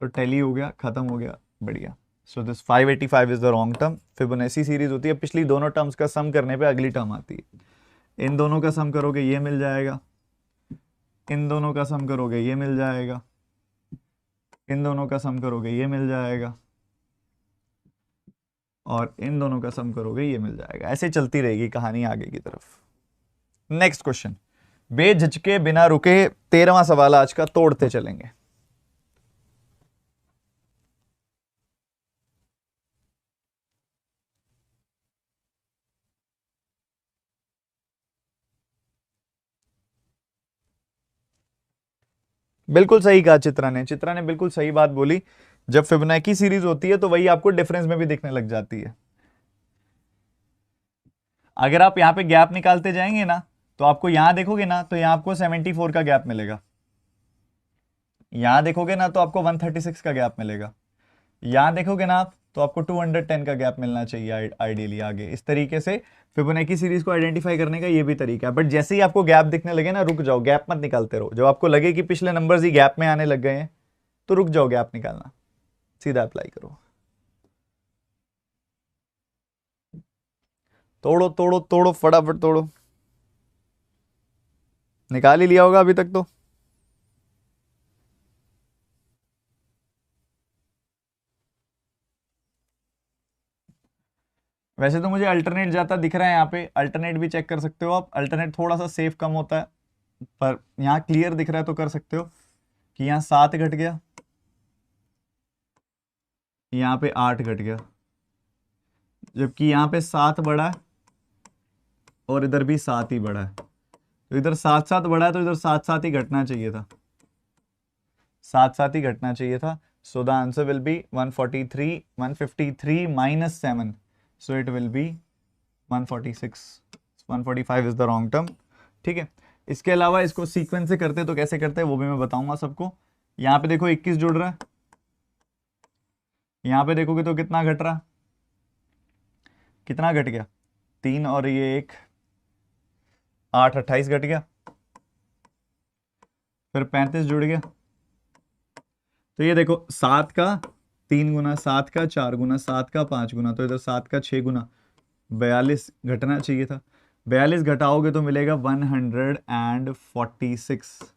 तो टैली हो गया, खत्म हो गया, बढ़िया। So this 585 is the wrong term. Fibonacci series होती है, पिछली दोनों टर्म्स का सम करने पे अगली टर्म आती है। इन दोनों का सम करोगे ये मिल जाएगा, इन दोनों का सम करोगे ये मिल जाएगा, इन दोनों का सम करोगे ये मिल जाएगा, और इन दोनों का सम करोगे ये मिल जाएगा। ऐसे चलती रहेगी कहानी आगे की तरफ। नेक्स्ट क्वेश्चन, बेझिझके बिना रुके 13वां सवाल आज का, तोड़ते चलेंगे। बिल्कुल सही कहा चित्रा ने बिल्कुल सही बात बोली। जब फिबोनाची सीरीज होती है तो वही आपको डिफरेंस में भी दिखने लग जाती है। अगर आप यहां पे गैप निकालते जाएंगे ना, तो आपको यहां देखोगे ना तो यहां आपको 74 का गैप मिलेगा, यहां देखोगे ना तो आपको 136 का गैप मिलेगा, यहां देखोगे ना आप तो आपको 210 का गैप मिलना चाहिए आइडियली आगे। इस तरीके से फिबोनाची सीरीज को आइडेंटिफाई करने का ये भी तरीका है। बट जैसे ही आपको गैप दिखने लगे ना, रुक जाओ, गैप मत निकालते रहो। जब आपको लगे कि पिछले नंबर्स ही गैप में आने लग गए हैं तो रुक जाओ, गैप निकालना, सीधा अप्लाई करो। तोड़ो तोड़ो तोड़ो, फटाफट तोड़ो। निकाल ही लिया होगा अभी तक तो। वैसे तो मुझे अल्टरनेट जाता दिख रहा है यहाँ पे, अल्टरनेट भी चेक कर सकते हो आप। अल्टरनेट थोड़ा सा सेफ कम होता है, पर यहाँ क्लियर दिख रहा है तो कर सकते हो कि यहाँ 7 घट गया, यहाँ पे 8 घट गया, जबकि यहाँ पे 7 बढ़ा है और इधर भी 7 ही बढ़ा है। तो इधर 7 बढ़ा है तो इधर 7 ही घटना चाहिए था, 7 ही घटना चाहिए था। So the answer will be 143, 153 minus 7, so it will be 146। 145 is the wrong term, ठीक है। इसके अलावा इसको सीक्वेंस से करते तो कैसे करते हैं वो भी मैं बताऊंगा सबको। यहाँ पे देखो 21 जुड़ रहा है, यहाँ पे देखोगे तो कितना घट रहा, कितना घट गया 3 और ये 1, 8, 28 घट गया। फिर 35 जुड़ गया, तो ये देखो 7 का 3 गुना, 7 का 4 गुना, 7 का 5 गुना, तो इधर 7 का 6 गुना, 42 घटना चाहिए था। 42 घटाओगे तो मिलेगा 146।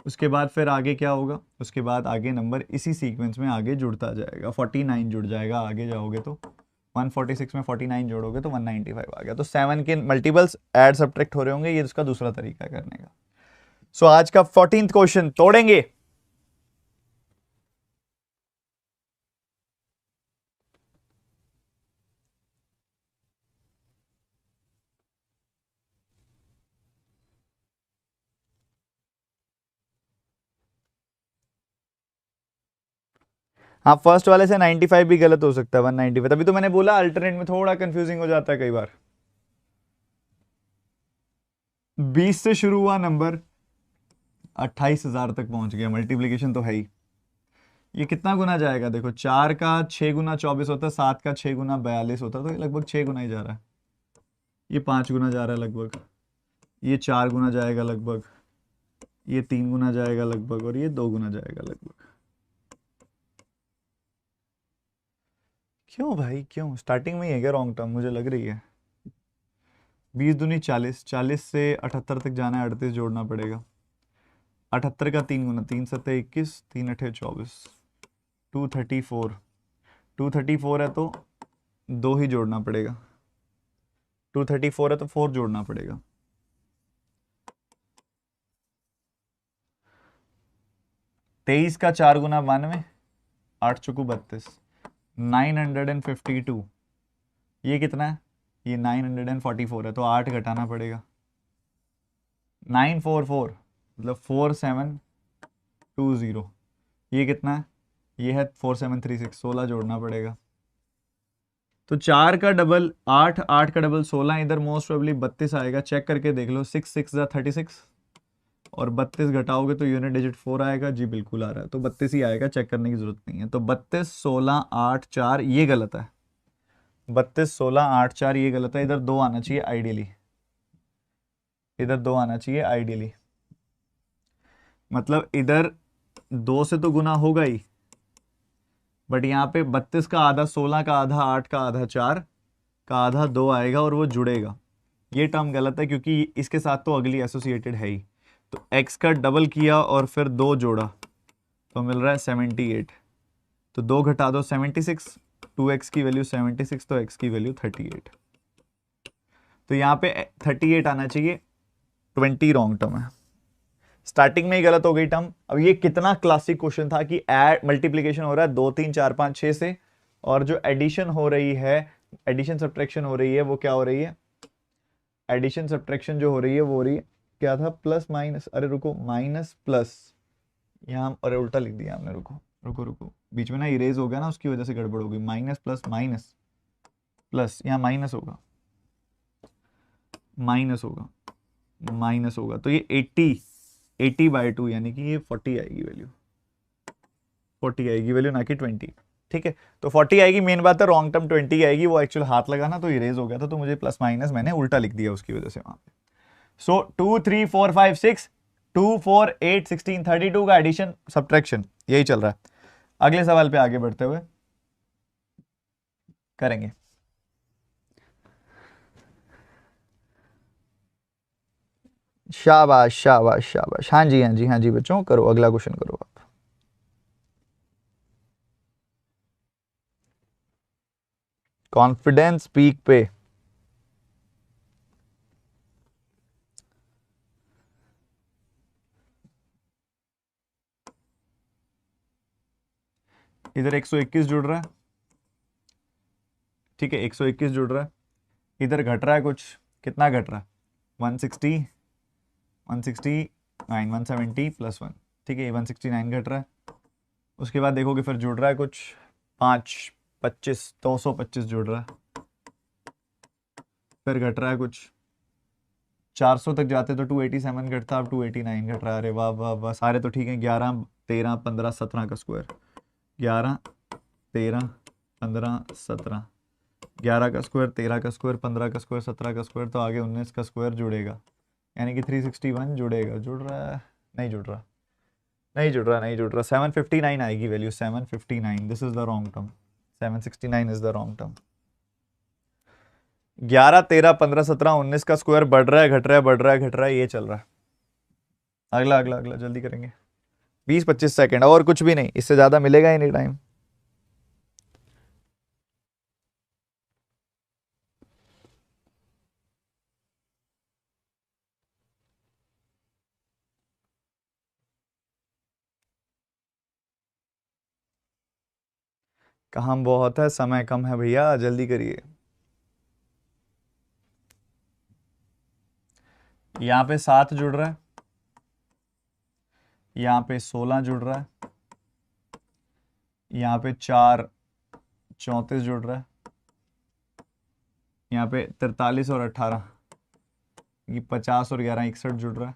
उसके बाद फिर आगे क्या होगा, उसके बाद आगे नंबर इसी सीक्वेंस में आगे जुड़ता जाएगा, 49 जुड़ जाएगा आगे जाओगे तो। 146 में 49 जोड़ोगे तो 195 आ गया। तो 7 के मल्टीपल्स ऐड सब्ट्रैक्ट हो रहे होंगे, ये उसका दूसरा तरीका है करने का। सो आज का 14th क्वेश्चन तोड़ेंगे। हाँ फर्स्ट वाले से 95 भी गलत हो सकता है, 195, तभी तो मैंने बोला अल्टरनेट में थोड़ा कंफ्यूजिंग हो जाता है कई बार। 20 से शुरू हुआ नंबर 28,000 तक पहुंच गया, मल्टीप्लीकेशन तो है ही। ये कितना गुना जाएगा देखो, 4 का 6 गुना 24 होता है, 7 का 6 गुना 42 होता है, तो ये लगभग 6 गुना ही जा रहा है। ये 5 गुना जा रहा है लगभग, ये 4 गुना जाएगा लगभग, ये 3 गुना जाएगा लगभग, और ये 2 गुना जाएगा लगभग। क्यों भाई क्यों, स्टार्टिंग में ही है क्या रॉन्ग टर्म, मुझे लग रही है। 20 दूनी 40, 40 से 78 तक जाना है, 38 जोड़ना पड़ेगा। 78 का 3 गुना, 3 सत्ते 21, 3 अठे 24, 234, 234 है तो 2 ही जोड़ना पड़ेगा, 234 है तो 4 जोड़ना पड़ेगा। 23 का 4 गुना 92, 8 चुकू 32, 952। ये कितना है, ये 944 है तो 8 घटाना पड़ेगा। 944 मतलब 4720। ये कितना है, ये है 4736, 16 जोड़ना पड़ेगा। तो 4 का डबल 8, 8 का डबल 16, इधर मोस्ट प्रोबेबली 32 आएगा, चेक करके देख लो। 6 6 36, और 32 घटाओगे तो यूनिट डिजिट 4 आएगा, जी बिल्कुल आ रहा है, तो 32 ही आएगा, चेक करने की जरूरत नहीं है। तो 32 16 8 4 ये गलत है, 32 16 8 4 ये गलत है, इधर 2 आना चाहिए आइडियली, इधर 2 आना चाहिए आइडियली, मतलब इधर 2 से तो गुना होगा ही, बट यहाँ पे 32 का आधा 16 का आधा 8 का आधा 4 का आधा 2 आएगा और वो जुड़ेगा। ये टर्म गलत है क्योंकि इसके साथ तो अगली एसोसिएटेड है ही। तो x का डबल किया और फिर 2 जोड़ा तो मिल रहा है 78, तो 2 घटा दो 76, 2x की वैल्यू 76 तो x की वैल्यू 38, तो यहाँ पे 38 आना चाहिए, 20 रॉन्ग टर्म है, स्टार्टिंग में ही गलत हो गई टर्म। अब ये कितना क्लासिक क्वेश्चन था कि ऐड मल्टीप्लीकेशन हो रहा है 2 3 4 5 6 से, और जो एडिशन हो रही है, एडिशन सब्ट्रैक्शन हो रही है, वो क्या हो रही है, एडिशन सब्ट्रैक्शन जो हो रही है वो हो रही है, क्या था, प्लस माइनस, अरे रुको, माइनस प्लस, यहाँ अरे उल्टा लिख दिया हमने, रुको रुको रुको, बीच में ना इरेज हो गया ना, उसकी वजह से गड़बड़ हो गई, माइनस प्लस माइनस प्लस, यहाँ माइनस होगा, माइनस होगा, माइनस होगा, तो ये 80/2 यानी कि ये 40 आएगी वैल्यू, 40 आएगी वैल्यू, ना कि 20। ठीक है, तो 40 आएगी, मेन बात है रॉन्ग टर्म 20 आएगी, वो एक्चुअल हाथ लगाना तो इरेज हो गया था, तो मुझे प्लस माइनस मैंने उल्टा लिख दिया उसकी वजह से वहां पे। सो 2 3 4 5 6, 2 4 8 16 32 का एडिशन सब्ट्रैक्शन यही चल रहा है। अगले सवाल पे आगे बढ़ते हुए करेंगे। शाबाश शाबाश शाबाश, हाँ जी हाँ जी हाँ जी बच्चों, करो अगला क्वेश्चन करो आप। कॉन्फिडेंस पीक पे, इधर 121 जुड़ रहा है, ठीक है 121 जुड़ रहा है, इधर घट रहा है कुछ, कितना घट रहा है, 160 169 170 प्लस 1, ठीक है 169 घट रहा है। उसके बाद देखोगे फिर जुड़ रहा है कुछ 5 25 225 जुड़ रहा है, फिर घट रहा है कुछ 400 तक जाते तो 287 घटता, अब 289 घट रहा है। अरे वाह वाह वाह, सारे तो ठीक है, 11 13 15 17 का स्क्वायर, 11 13 15 17, 11 का स्क्वायर 13 का स्क्वायर 15 का स्क्वायर 17 का स्क्वायर, तो आगे 19 का स्क्वायर जुड़ेगा, यानी कि 361 जुड़ेगा, जुड़ रहा है, नहीं जुड़ रहा, नहीं जुड़ रहा, नहीं जुड़ रहा, 759 आएगी value, 759, this is the wrong term, 769 is the wrong term. 11 13 15 17 19 का स्क्वायर बढ़ रहा है घट रहा है, बढ़ रहा है घट रहा है, ये चल रहा है। अगला अगला अगला जल्दी करेंगे, 20-25 सेकेंड, और कुछ भी नहीं, इससे ज्यादा मिलेगा ही नहीं टाइम। काम बहुत है, समय कम है भैया, जल्दी करिए। यहाँ पे 7 जुड़ रहा है, यहाँ पे 16 जुड़ रहा है, यहाँ पे 4 34 जुड़ रहा है, यहाँ पे 43 और 18, ये 50 और 11 61 जुड़ रहा है,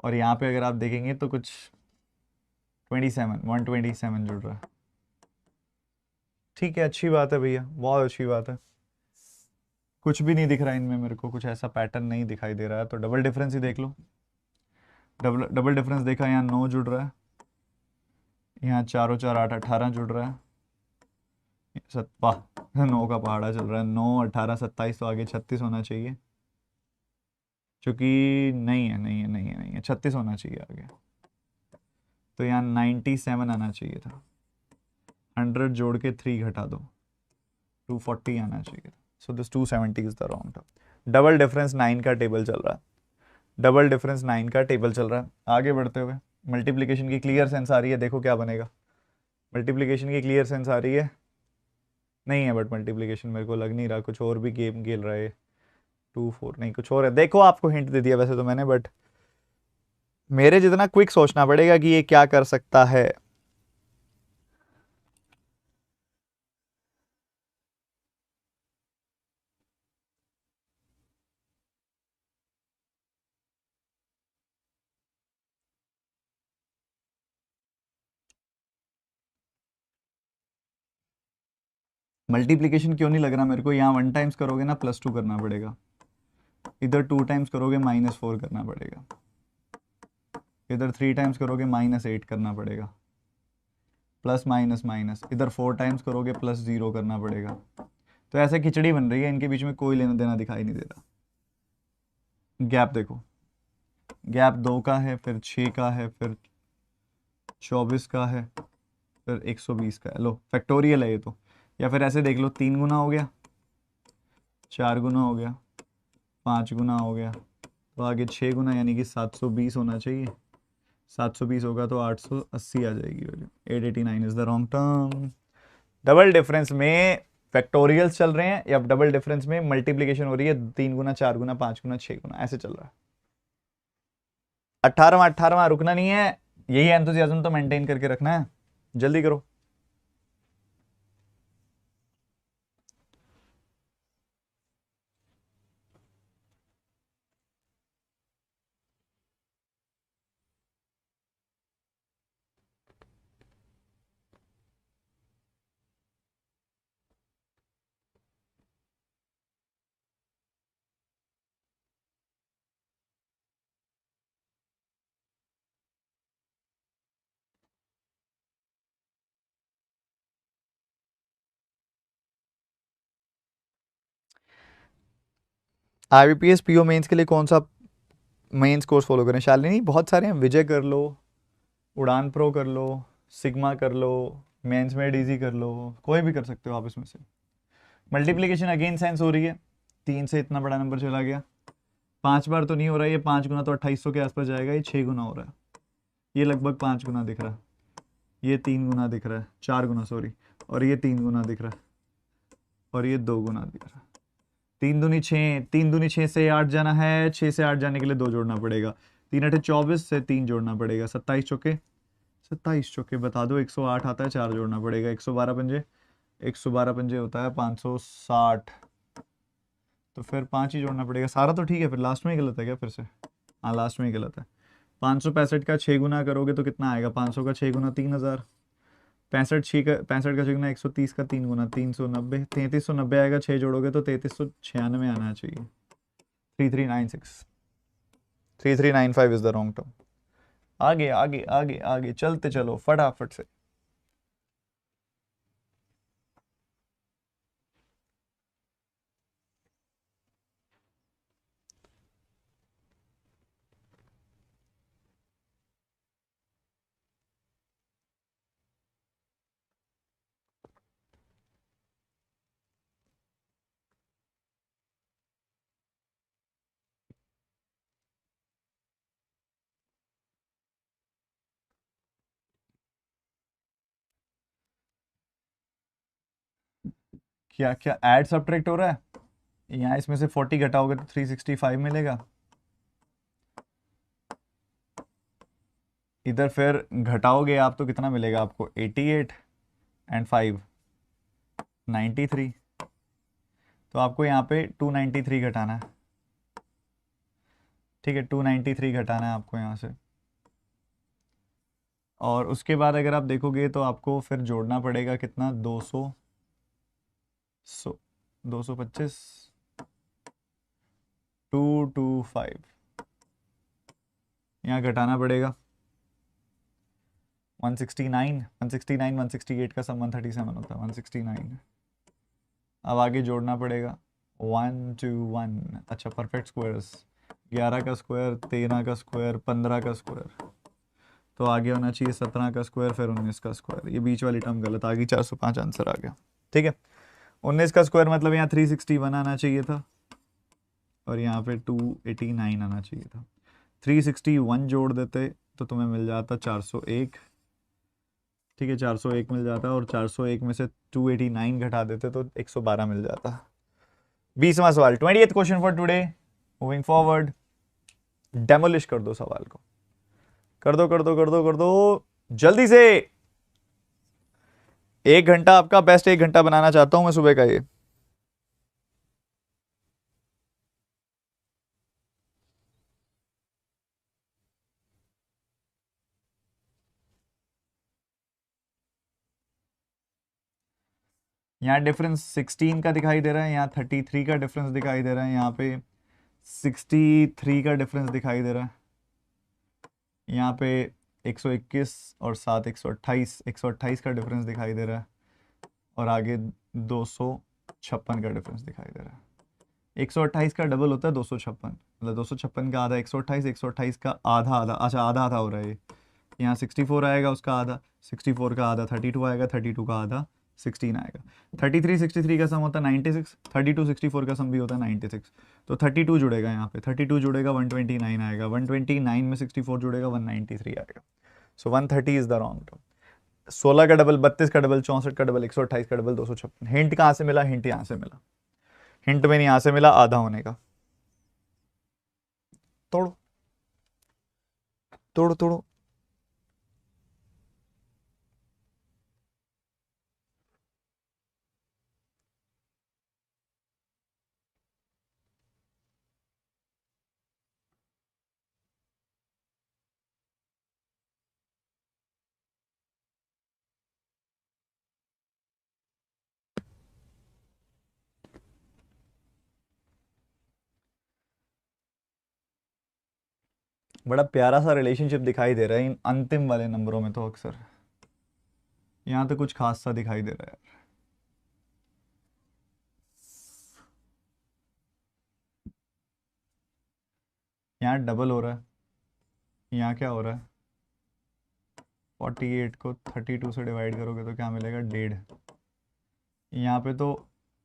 और यहाँ पे अगर आप देखेंगे तो कुछ 127 जुड़ रहा है। ठीक है, अच्छी बात है भैया, बहुत अच्छी बात है। कुछ भी नहीं दिख रहा है इनमें, मेरे को कुछ ऐसा पैटर्न नहीं दिखाई दे रहा है, तो डबल डिफरेंस ही देख लो। डबल डबल डिफरेंस देखा, यहाँ 9 जुड़ रहा है, यहाँ 4 और 4 8 18 जुड़ रहा है, सत्पा 9 का पहाड़ा चल रहा है, 9 18 27, तो आगे 36 होना चाहिए, क्योंकि नहीं है 36 होना चाहिए आगे, तो यहाँ 97 आना चाहिए था, 100 जोड़ के 3 घटा दो, 240 आना चाहिए था, so this 270 is the wrong term. Double difference 9 का टेबल चल रहा है, डबल डिफरेंस 9 का टेबल चल रहा है। आगे बढ़ते हुए मल्टीप्लिकेशन की क्लियर सेंस आ रही है, देखो क्या बनेगा। मल्टीप्लिकेशन की क्लियर सेंस आ रही है, नहीं है, बट मल्टीप्लिकेशन मेरे को लग नहीं रहा, कुछ और भी गेम खेल रहा है। 2 4 नहीं, कुछ और है, देखो आपको हिंट दे दिया वैसे तो मैंने, बट मेरे जितना क्विक सोचना पड़ेगा कि ये क्या कर सकता है। मल्टीप्लिकेशन क्यों नहीं लग रहा मेरे को, यहाँ 1 टाइम्स करोगे ना +2 करना पड़ेगा, इधर 2 टाइम्स करोगे -4 करना पड़ेगा, इधर 3 टाइम्स करोगे -8 करना पड़ेगा, प्लस माइनस माइनस, इधर 4 टाइम्स करोगे +0 करना पड़ेगा। तो ऐसे खिचड़ी बन रही है, इनके बीच में कोई लेना देना दिखाई नहीं दे रहा। गैप देखो, गैप 2 का है, फिर 6 का है, फिर 24 का है, फिर 120 का है, लो फैक्टोरियल है ये तो। या फिर ऐसे देख लो, 3 गुना हो गया, 4 गुना हो गया, 5 गुना हो गया, तो आगे 6 गुना, यानी कि 720 होना चाहिए। 720 होगा तो 880 आ जाएगी value. 889 is the wrong term. Double difference में फैक्टोरियल्स चल रहे हैं, या डबल डिफरेंस में मल्टीप्लीकेशन हो रही है, 3 गुना 4 गुना 5 गुना 6 गुना ऐसे चल रहा है। 18वां रुकना नहीं है, यही एंथुसियाज्म तो मेंटेन करके रखना है, जल्दी करो। IBPS PO मेंस के लिए कौन सा मेंस कोर्स फॉलो करें? शालिनी बहुत सारे हैं, विजय कर लो, उड़ान प्रो कर लो, सिग्मा कर लो, मेंस में डीजी कर लो, कोई भी कर सकते हो आप इसमें से। मल्टीप्लीकेशन अगेन सेंस हो रही है, 3 से इतना बड़ा नंबर चला गया, 5 बार तो नहीं हो रहा है ये, 5 गुना तो 2800 के आसपास जाएगा, ये 6 गुना हो रहा है, ये लगभग 5 गुना दिख रहा है, ये 3 गुना दिख रहा है, 4 गुना सॉरी, और ये 3 गुना दिख रहा है, और ये 2 गुना दिख रहा है। 3 दूनी 6, 3 दूनी 6 से 8 जाना है, 6 से 8 जाने के लिए 2 जोड़ना पड़ेगा, 3 8 24 से 3 जोड़ना पड़ेगा, 27 चौके बता दो, 108 आता है, 4 जोड़ना पड़ेगा, 112 पंजे, 112 पंजे होता है 560, तो फिर 5 ही जोड़ना पड़ेगा। सारा तो ठीक है, फिर लास्ट में ही गलत है क्या फिर से? हाँ लास्ट में ही गलत है। 565 का 6 गुना करोगे तो कितना आएगा? 500 का 6 गुना 3000, 65 का 6 गुना 130 का 3 गुना 390, 3390 आएगा, 6 जोड़ोगे तो 3396 आना चाहिए। 3396, 3395 इज द रॉन्ग टर्म। आगे आगे आगे आगे चलते चलो फटाफट से। क्या क्या ऐड सब्ट्रैक्ट हो रहा है? यहाँ इसमें से 40 घटाओगे तो 365 मिलेगा, इधर फिर घटाओगे आप तो कितना मिलेगा आपको, 88 एंड 5 93। तो आपको यहाँ पे 293 घटाना है, ठीक है, 293 घटाना है आपको यहाँ से। और उसके बाद अगर आप देखोगे तो आपको फिर जोड़ना पड़ेगा कितना, 225 225 यहाँ घटाना पड़ेगा 169 168 का सम 137 होता है, 169। अब आगे जोड़ना पड़ेगा 1 2 1, अच्छा परफेक्ट स्क्वायर्स, 11 का स्क्वायर, 13 का स्क्वायर, 15 का स्क्वायर, तो आगे होना चाहिए 17 का स्क्वायर, फिर 19 का स्क्वायर। ये बीच वाली टर्म गलत आ गई, 405 आंसर आ गया, ठीक है। 19 का स्क्वायर मतलब यहाँ 361 आना चाहिए था, और यहाँ पे 289 आना चाहिए था। 361 जोड़ देते तो तुम्हें मिल जाता 401, ठीक है, 401 मिल जाता, और 401 में से 289 घटा देते तो 112 मिल जाता। 20वां सवाल, 20th question for today. Moving forward, demolish कर दो सवाल को, कर दो कर दो कर दो कर दो जल्दी से। 1 घंटा आपका, बेस्ट 1 घंटा बनाना चाहता हूं मैं सुबह का ये। यहाँ डिफरेंस 16 का दिखाई दे रहा है, यहाँ 33 का डिफरेंस दिखाई दे रहा है, यहाँ पे 63 का डिफरेंस दिखाई दे रहा है, यहाँ पे 121 और 7 128 का डिफरेंस दिखाई दे रहा है, और आगे 256 का डिफरेंस दिखाई दे रहा है। 128 का डबल होता है 256, मतलब 256 का आधा 128, 128 का आधा आधा, अच्छा आधा आधा हो रहा है ये। यहाँ 64 आएगा, उसका आधा 64 का आधा 32 आएगा, 32 का आधा 16 आएगा। 33 63 का सम होता है 96, 32 64 का सम भी होता है 96, तो 32 जुड़ेगा यहाँ पे, 32 जुड़ेगा 129 आएगा, 129 में 64 जुड़ेगा 193 आएगा। सो 130 इज द रॉन्ग टर्म। 16 का डबल 32 का डबल 64 का डबल 128 का डबल 256। हिंट कहाँ से मिला, हिंट यहाँ से मिला, हिंट में यहाँ से मिला आधा होने का। तोड़ो तोड़ो तोड़ो। बड़ा प्यारा सा रिलेशनशिप दिखाई दे रहा है इन अंतिम वाले नंबरों में, तो अक्सर यहाँ तो कुछ खास सा दिखाई दे रहा है। यहाँ डबल हो रहा है, यहाँ क्या हो रहा है, 48 को 32 से डिवाइड करोगे तो क्या मिलेगा, 1.5। यहाँ पे तो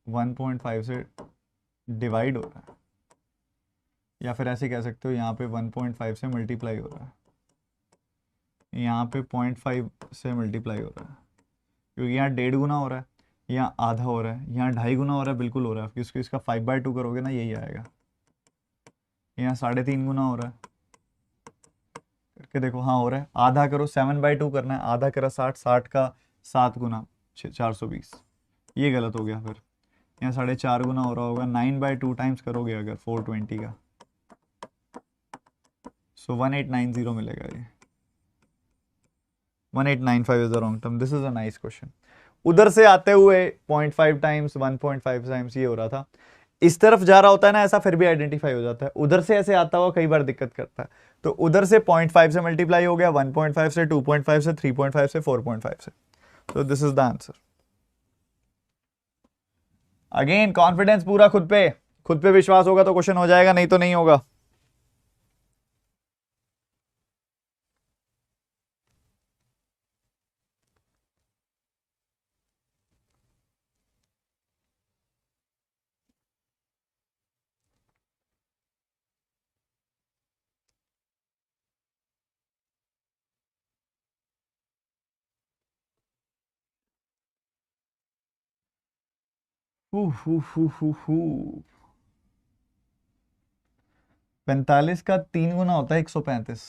1.5 से डिवाइड हो रहा है, या फिर ऐसे कह सकते हो यहाँ पे 1.5 से मल्टीप्लाई हो रहा है, यहाँ पे 0.5 से मल्टीप्लाई हो रहा है, क्योंकि यहाँ 1.5 गुना हो रहा है, यहाँ आधा हो रहा है, यहाँ 2.5 गुना हो रहा है, बिल्कुल हो रहा है, क्योंकि इसका 5/2 करोगे ना यही आएगा। यहाँ 3.5 गुना हो रहा है, करके देखो, हाँ हो रहा है। आधा करो, 7/2 करना है, आधा करा 60, 60 का 7 गुना 420, ये गलत हो गया। फिर यहाँ 4.5 गुना हो रहा होगा, 9/2 टाइम्स करोगे अगर 420 का, सो 1890 मिलेगा ये। 1895 is the wrong term. This is a nice question. उधर से आते हुए 0.5 टाइम्स 1.5 टाइम्स ये हो रहा था, इस तरफ जा रहा होता है ना ऐसा, फिर भी आइडेंटिफाई हो जाता है। उधर से ऐसे आता हुआ कई बार दिक्कत करता है, तो उधर से 0.5 से मल्टीप्लाई हो गया, 1.5 से, 2.5 से, 3.5 से, 4.5 से, तो this is the answer. Again confidence पूरा, खुद पे विश्वास होगा तो क्वेश्चन हो जाएगा, नहीं तो नहीं होगा। Who who who who who 45 का 3 गुना होता है 135,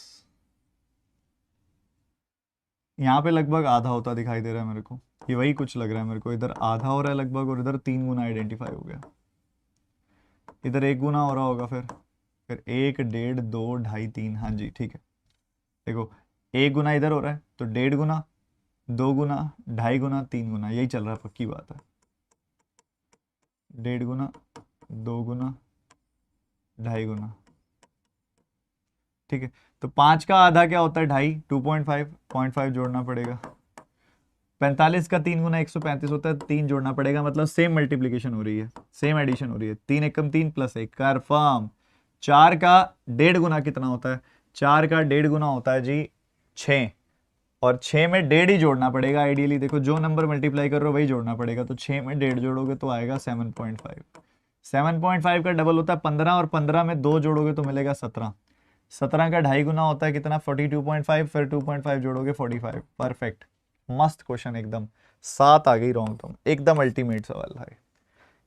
यहाँ पे लगभग आधा होता दिखाई दे रहा है मेरे को, ये वही कुछ लग रहा है मेरे को, इधर आधा हो रहा है लगभग और इधर 3 गुना आइडेंटिफाई हो गया, इधर 1 गुना हो रहा होगा, फिर 1, 1.5, 2, 2.5, 3, हाँ जी ठीक है। देखो 1 गुना इधर हो रहा है तो 1.5 गुना, 2 गुना, 2.5 गुना, 3 गुना, यही चल रहा है, पक्की बात है। 1.5 गुना, 2 गुना, 2.5 गुना, ठीक है। तो 5 का आधा क्या होता है 2.5, 2.5, 0.5 जोड़ना पड़ेगा। 45 का 3 गुना 135 होता है, 3 जोड़ना पड़ेगा, मतलब सेम मल्टीप्लीकेशन हो रही है, सेम एडिशन हो रही है। 3 एकम 3 प्लस 1 कंफर्म। 4 का 1.5 गुना कितना होता है? 4 का 1.5 गुना होता है जी 6, और 6 में 1.5 ही जोड़ना पड़ेगा आइडियली। देखो जो नंबर मल्टीप्लाई कर रहे हो वही जोड़ना पड़ेगा, तो 6 में 1.5 जोड़ोगे तो आएगा 7.5। 7.5 का डबल होता है 15, और 15 में 2 जोड़ोगे तो मिलेगा 17। 17 का 2.5 गुना होता है कितना? 42.5, फिर 2.5 जोड़ोगे 45। परफेक्ट, मस्त क्वेश्चन एकदम। 7 आ गई रॉन्ग, तुम एकदम अल्टीमेट सवाल है।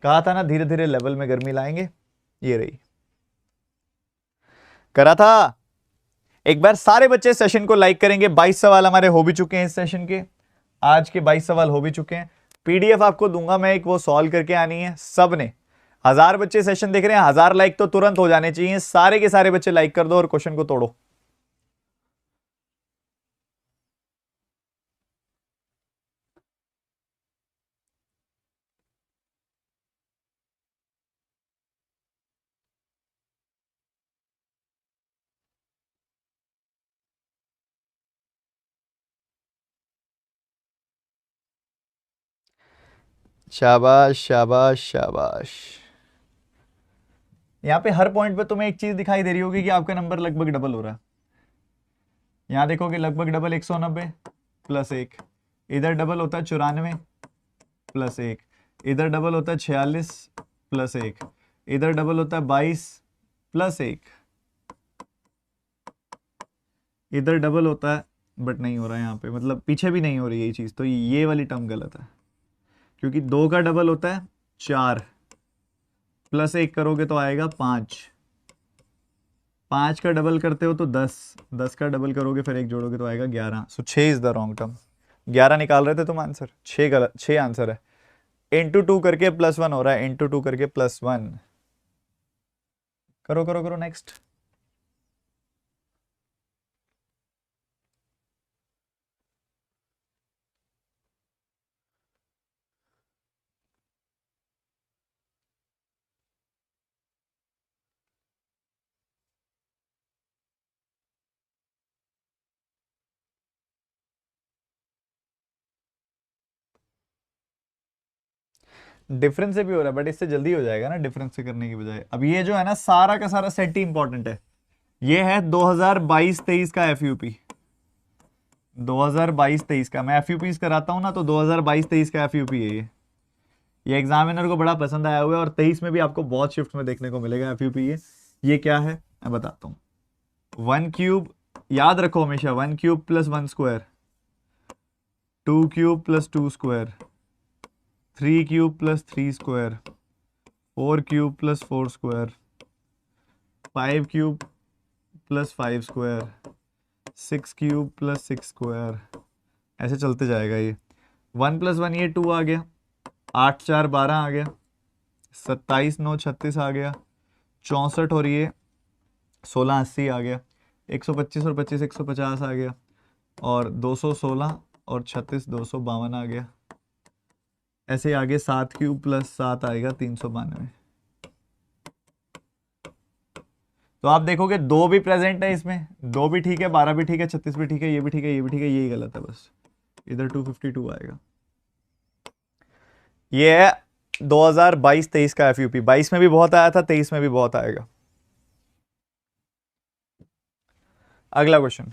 कहा था ना धीरे धीरे लेवल में गर्मी लाएंगे, ये रही, करा था। एक बार सारे बच्चे सेशन को लाइक करेंगे। 22 सवाल हमारे हो भी चुके हैं इस सेशन के, आज के 22 सवाल हो भी चुके हैं। पीडीएफ आपको दूंगा मैं एक, वो सॉल्व करके आनी है सब ने। 1000 बच्चे सेशन देख रहे हैं, 1000 लाइक तो तुरंत हो जाने चाहिए, सारे के सारे बच्चे लाइक कर दो और क्वेश्चन को तोड़ो। शाबाश शाबाश शाबाश। यहां पे हर पॉइंट पे तुम्हें एक चीज दिखाई दे रही होगी कि आपका नंबर लगभग डबल हो रहा है। यहां देखोगे लगभग डबल 190 प्लस 1, इधर डबल होता है 94 प्लस 1, इधर डबल होता है 46 प्लस 1, इधर डबल होता है 22 प्लस 1, इधर डबल होता है बट नहीं हो रहा है यहाँ पे, मतलब पीछे भी नहीं हो रही है ये चीज, तो ये वाली टर्म गलत है, क्योंकि 2 का डबल होता है 4 प्लस 1 करोगे तो आएगा 5, 5 का डबल करते हो तो 10, 10 का डबल करोगे फिर 1 जोड़ोगे तो आएगा 11। सो 6 इज द रॉन्ग टर्म। 11 निकाल रहे थे तुम आंसर, 6 गलत, 6 आंसर है। इंटू 2 करके +1 हो रहा है, इंटू 2 करके +1। करो करो करो नेक्स्ट। डिफरेंस से भी हो रहा है बट इससे जल्दी हो जाएगा ना डिफरेंस से करने की बजाय। अब ये जो है ना सारा का सारा सेट ही इंपॉर्टेंट है। ये है 2022-23 का एफयूपी, 2022-23 का। मैं एफयूपी कराता हूं ना तो 2022-23 का एफयूपी है ये एग्जामिनर को बड़ा पसंद आया हुआ है, और 23 में भी आपको बहुत शिफ्ट में देखने को मिलेगा एफयूपी। ये क्या है मैं बताता हूँ। 1 क्यूब, याद रखो हमेशा, 1 cube plus 1 square, 2 cube plus 2 square, 3 cube plus 3 square, 4 cube plus 4 square, 5 cube plus 5 square, 6 cube plus 6 square, ऐसे चलते जाएगा ये। 1 + 1 ये 2 आ गया, 8 4 12 आ गया, 27 9 36 आ गया, 64 और ये 16 80 आ गया, 125 और 25 150 आ गया, और 216 और 36 252 आ गया। ऐसे आगे 7 क्यूब प्लस 7 आएगा 392। तो आप देखोगे 2 भी प्रेजेंट है इसमें, 2 भी ठीक है, 12 भी ठीक है, 36 भी ठीक है, ये भी ठीक है, ये भी ठीक है, यही गलत है बस, इधर 252 आएगा। ये है 2022-23 का एफयूपी। 22 में भी बहुत आया था, 23 में भी बहुत आएगा। अगला क्वेश्चन।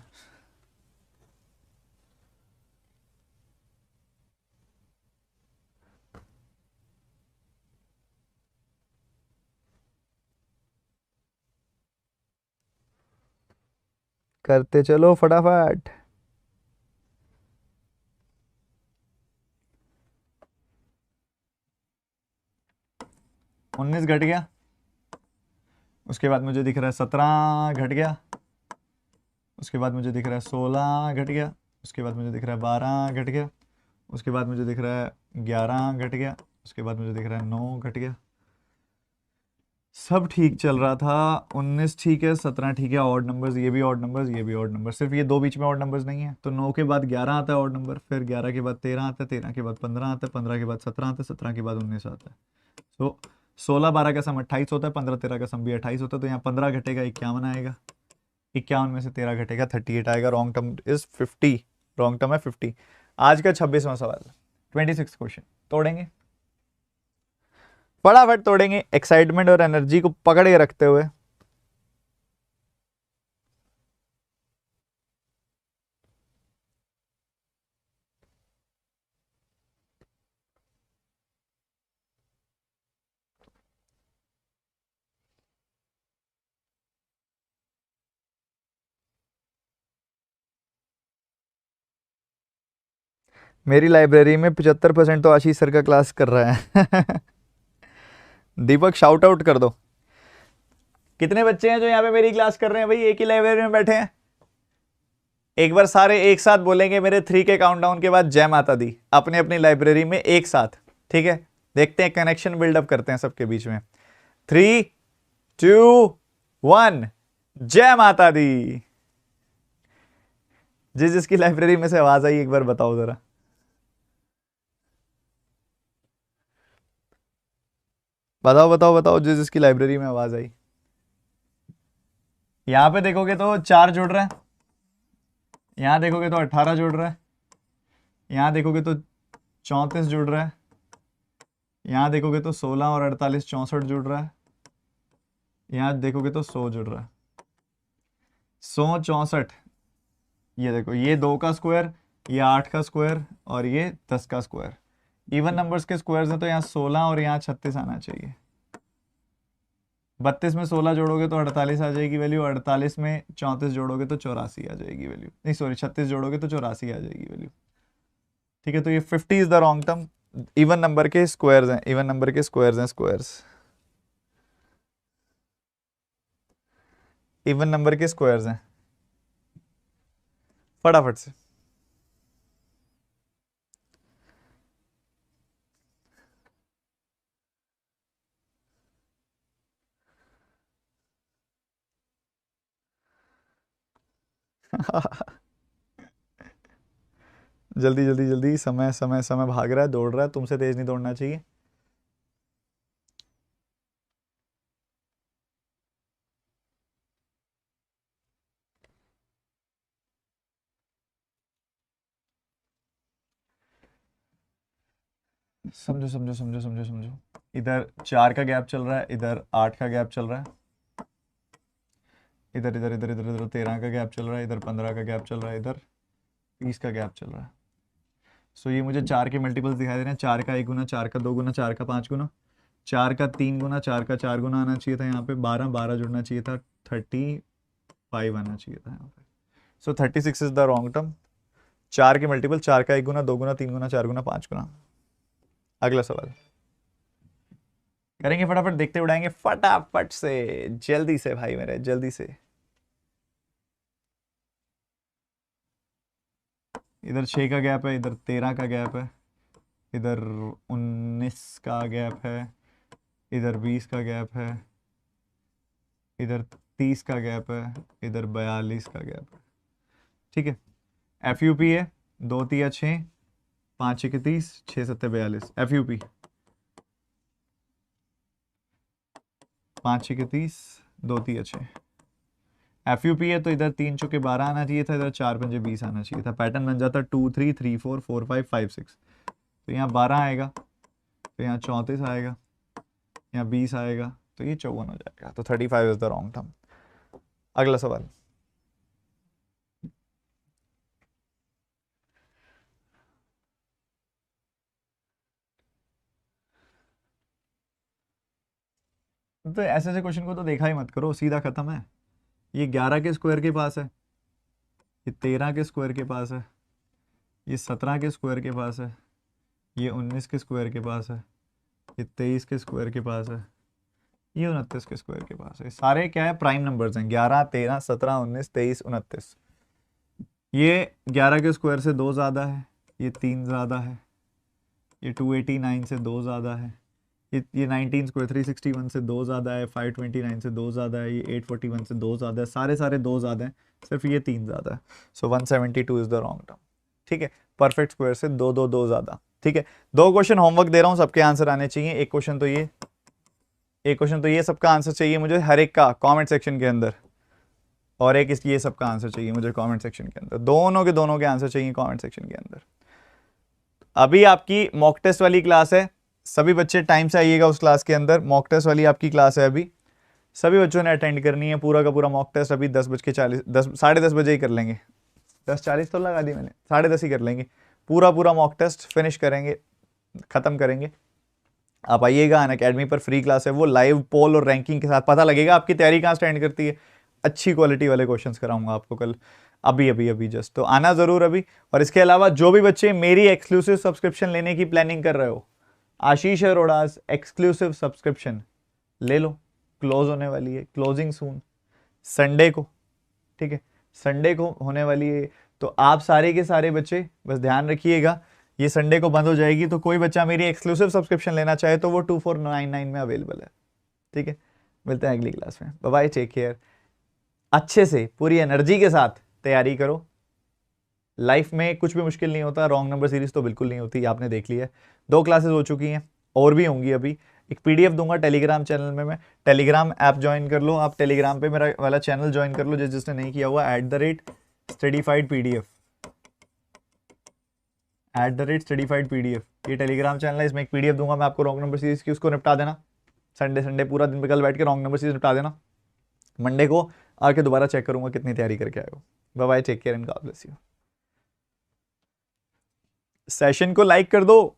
करते चलो फटाफट। 19 घट गया, उसके बाद मुझे दिख रहा है 17 घट गया, उसके बाद मुझे दिख रहा है 16 घट गया, उसके बाद मुझे दिख रहा है 12 घट गया, उसके बाद मुझे दिख रहा है 11 घट गया, उसके बाद मुझे दिख रहा है 9 घट गया। सब ठीक चल रहा था। 19 ठीक है, 17 ठीक है, ऑड नंबर्स, ये भी ऑड नंबर्स, ये भी ऑड नंबर, सिर्फ ये दो बीच में ऑड नंबर्स नहीं है। तो 9 के बाद 11 आता है ऑड नंबर, फिर 11 के बाद 13 आता है, 13 के बाद 15 आता है, 15 के बाद 17 आता है, 17 के बाद 19 आता है। तो 16 12 का सम 28 होता है, 15 13 का सम भी 28 होता है। तो यहाँ 15 घटेगा 51 आएगा, 51 में से 13 घटेगा 38 आएगा। Wrong term is 50, wrong term है 50। आज का 26वां सवाल, 26 क्वेश्चन तोड़ेंगे, फटाफट तोड़ेंगे, एक्साइटमेंट और एनर्जी को पकड़ के रखते हुए। मेरी लाइब्रेरी में 75% तो आशीष सर का क्लास कर रहा है। दीपक शाउट आउट कर दो। कितने बच्चे हैं जो यहाँ पे मेरी क्लास कर रहे हैं भाई, एक ही लाइब्रेरी में बैठे हैं? एक बार सारे एक साथ बोलेंगे मेरे 3 के काउंटडाउन के बाद, जय माता दी, अपनी अपनी लाइब्रेरी में एक साथ। ठीक है, देखते हैं, कनेक्शन बिल्डअप करते हैं सबके बीच में। 3 2 1, जय माता दी। जिस जिसकी लाइब्रेरी में से आवाज आई एक बार बताओ जरा। बताओ बताओ बताओ, जिस जिसकी लाइब्रेरी में आवाज आई। यहां पे देखोगे तो 4 जुड़ रहा है, यहां देखोगे तो 18 जुड़ रहा है, यहां देखोगे तो 34 जुड़ रहा है, यहां देखोगे तो 16 और 48 64 जुड़ रहा है, यहां देखोगे तो 100 जुड़ रहा है। 100 64, ये देखो, ये 2 का स्क्वायर, ये 8 का स्क्वायर और ये 10 का स्क्वायर। इवन नंबर्स के स्क्वायर्स हैं तो यहाँ 16 और यहाँ 36 आना चाहिए। 32 में 16 जोड़ोगे तो 48 आ जाएगी वैल्यू, 48 में 34 जोड़ोगे तो 84 आ जाएगी वैल्यू, नहीं सॉरी 36 जोड़ोगे तो 84 आ जाएगी वैल्यू। ठीक है, तो ये 50 is the wrong term. Even number के स्क्वायर्स हैं, इवन नंबर के स्क्वायर्स हैं, स्क्वायर्स, इवन नंबर के स्क्वायर्स हैं। फटाफट से। जल्दी जल्दी जल्दी, समय समय समय भाग रहा है, दौड़ रहा है, तुमसे तेज नहीं दौड़ना चाहिए। समझो समझो समझो समझो समझो, इधर 4 का गैप चल रहा है, इधर 8 का गैप चल रहा है, इधर इधर इधर इधर इधर 13 का गैप चल रहा है, इधर 15 का गैप चल रहा है, इधर 30 का गैप चल रहा है। सो ये मुझे 4 के मल्टीपल्स दिखाई दे रहे हैं। 4 का 1 गुना, 4 का 2 गुना, 4 का 5 गुना, 4 का 3 गुना, 4 का 4 गुना आना चाहिए था यहाँ पे। 12 12 जुड़ना चाहिए था, 35 आना चाहिए था यहाँ पे। सो 36 इज द रॉन्ग टर्म। 4 के मल्टीपल, 4 का 1 गुना, 2 गुना, 3 गुना, 4 गुना, 5 गुना। अगला सवाल करेंगे, फटाफट देखते उड़ाएंगे, फटाफट से, जल्दी से भाई मेरे, जल्दी से। इधर 6 का गैप है, इधर 13 का गैप है, इधर 19 का गैप है, इधर 20 का गैप है, इधर 30 का गैप है, इधर 42 का गैप है। ठीक है, एफ यू पी है, 2 तिया 6, 5 1 30, 6 7 42। एफ यू पी 5 6 30, 2 तिया 6। एफ यू पी है तो इधर 3 चौके 12 आना चाहिए था, इधर 4 पंजे 20 आना चाहिए था। पैटर्न बन जाता 2 3 3 4 4 5 5 6। तो यहाँ 12 आएगा, तो यहाँ 34 आएगा, यहाँ 20 आएगा, तो ये 54 हो जाएगा। तो 35 इज द रॉन्ग टर्म। अगला सवाल, तो ऐसे ऐसे क्वेश्चन को तो देखा ही मत करो, सीधा खत्म है। ये 11 के स्क्वायर के पास है, ये 13 के स्क्वायर के पास है, ये 17 के स्क्वायर के पास है, ये 19 के स्क्वायर के पास है, ये 23 के स्क्वायर के पास है, ये 29 के स्क्वायर के पास है। सारे क्या है, प्राइम नंबर्स हैं, 11 13 17 19 23 29। ये 11 के स्क्वायर से 2 ज़्यादा है, ये 3 ज़्यादा है, ये 289 से 2 ज़्यादा है, ये 19 स्क्वायर 361 से 2 ज़्यादा है, 529 से 2 ज़्यादा है, ये 841 से 2 ज़्यादा है, सारे 2 ज़्यादा हैं, सिर्फ ये 3 ज़्यादा है। सो 172 इज़ द रॉन्ग टर्म। ठीक है, परफेक्ट स्क्वायर से 2 ज़्यादा। ठीक है, 2 क्वेश्चन होमवर्क दे रहा हूँ, सबके आंसर आने चाहिए। एक क्वेश्चन तो ये सबका आंसर चाहिए मुझे हर एक का कमेंट सेक्शन के अंदर, और एक ये सबका आंसर चाहिए मुझे कमेंट सेक्शन के अंदर। दोनों के आंसर चाहिए कमेंट सेक्शन के अंदर। अभी आपकी मॉक टेस्ट वाली क्लास है, सभी बच्चे टाइम से आइएगा उस क्लास के अंदर। मॉक टेस्ट वाली आपकी क्लास है, अभी सभी बच्चों ने अटेंड करनी है। पूरा का पूरा मॉक टेस्ट अभी 10:40 बजे ही कर लेंगे। 10:40 तो लगा दी मैंने, 10:30 ही कर लेंगे। पूरा मॉक टेस्ट फिनिश करेंगे, ख़त्म करेंगे। आप आइएगा, अनअकैडमी पर फ्री क्लास है, वो लाइव पोल और रैंकिंग के साथ पता लगेगा आपकी तैयारी कहाँ स्टैंड करती है। अच्छी क्वालिटी वाले क्वेश्चंस कराऊंगा आपको कल, अभी जस्ट, तो आना ज़रूर अभी। और इसके अलावा जो भी बच्चे मेरी एक्सक्लूसिव सब्सक्रिप्शन लेने की प्लानिंग कर रहे हो, आशीष अरोड़ाज एक्सक्लूसिव सब्सक्रिप्शन ले लो, क्लोज होने वाली है, क्लोजिंग सून संडे को। ठीक है, संडे को होने वाली है, तो आप सारे के सारे बच्चे बस ध्यान रखिएगा, ये संडे को बंद हो जाएगी। तो कोई बच्चा मेरी एक्सक्लूसिव सब्सक्रिप्शन लेना चाहे तो वो 2499 में अवेलेबल है। ठीक है, मिलते हैं अगली क्लास में, बाय बाय, टेक केयर। अच्छे से पूरी एनर्जी के साथ तैयारी करो। लाइफ में कुछ भी मुश्किल नहीं होता, रॉन्ग नंबर सीरीज तो बिल्कुल नहीं होती, आपने देख लिया है। 2 क्लासेस हो चुकी हैं, और भी होंगी अभी। एक पीडीएफ दूंगा टेलीग्राम चैनल में, मैं टेलीग्राम ऐप ज्वाइन कर लो आप, टेलीग्राम पे मेरा वाला चैनल ज्वाइन कर लो जिसने नहीं किया हुआ, @studyfiedpdf, @studyfiedpdf ये टेलीग्राम चैनल है। इसमें एक पीडीएफ दूंगा मैं आपको रॉन्ग नंबर सीरीज की, उसको निपटा देना। संडे पूरा दिन पे कल बैठ के रॉन्ग नंबर सीरीज निपटा देना। मंडे को आके दोबारा चेक करूंगा कितनी तैयारी करके आए हो। Bye bye, take care and God bless you. Session को लाइक कर दो।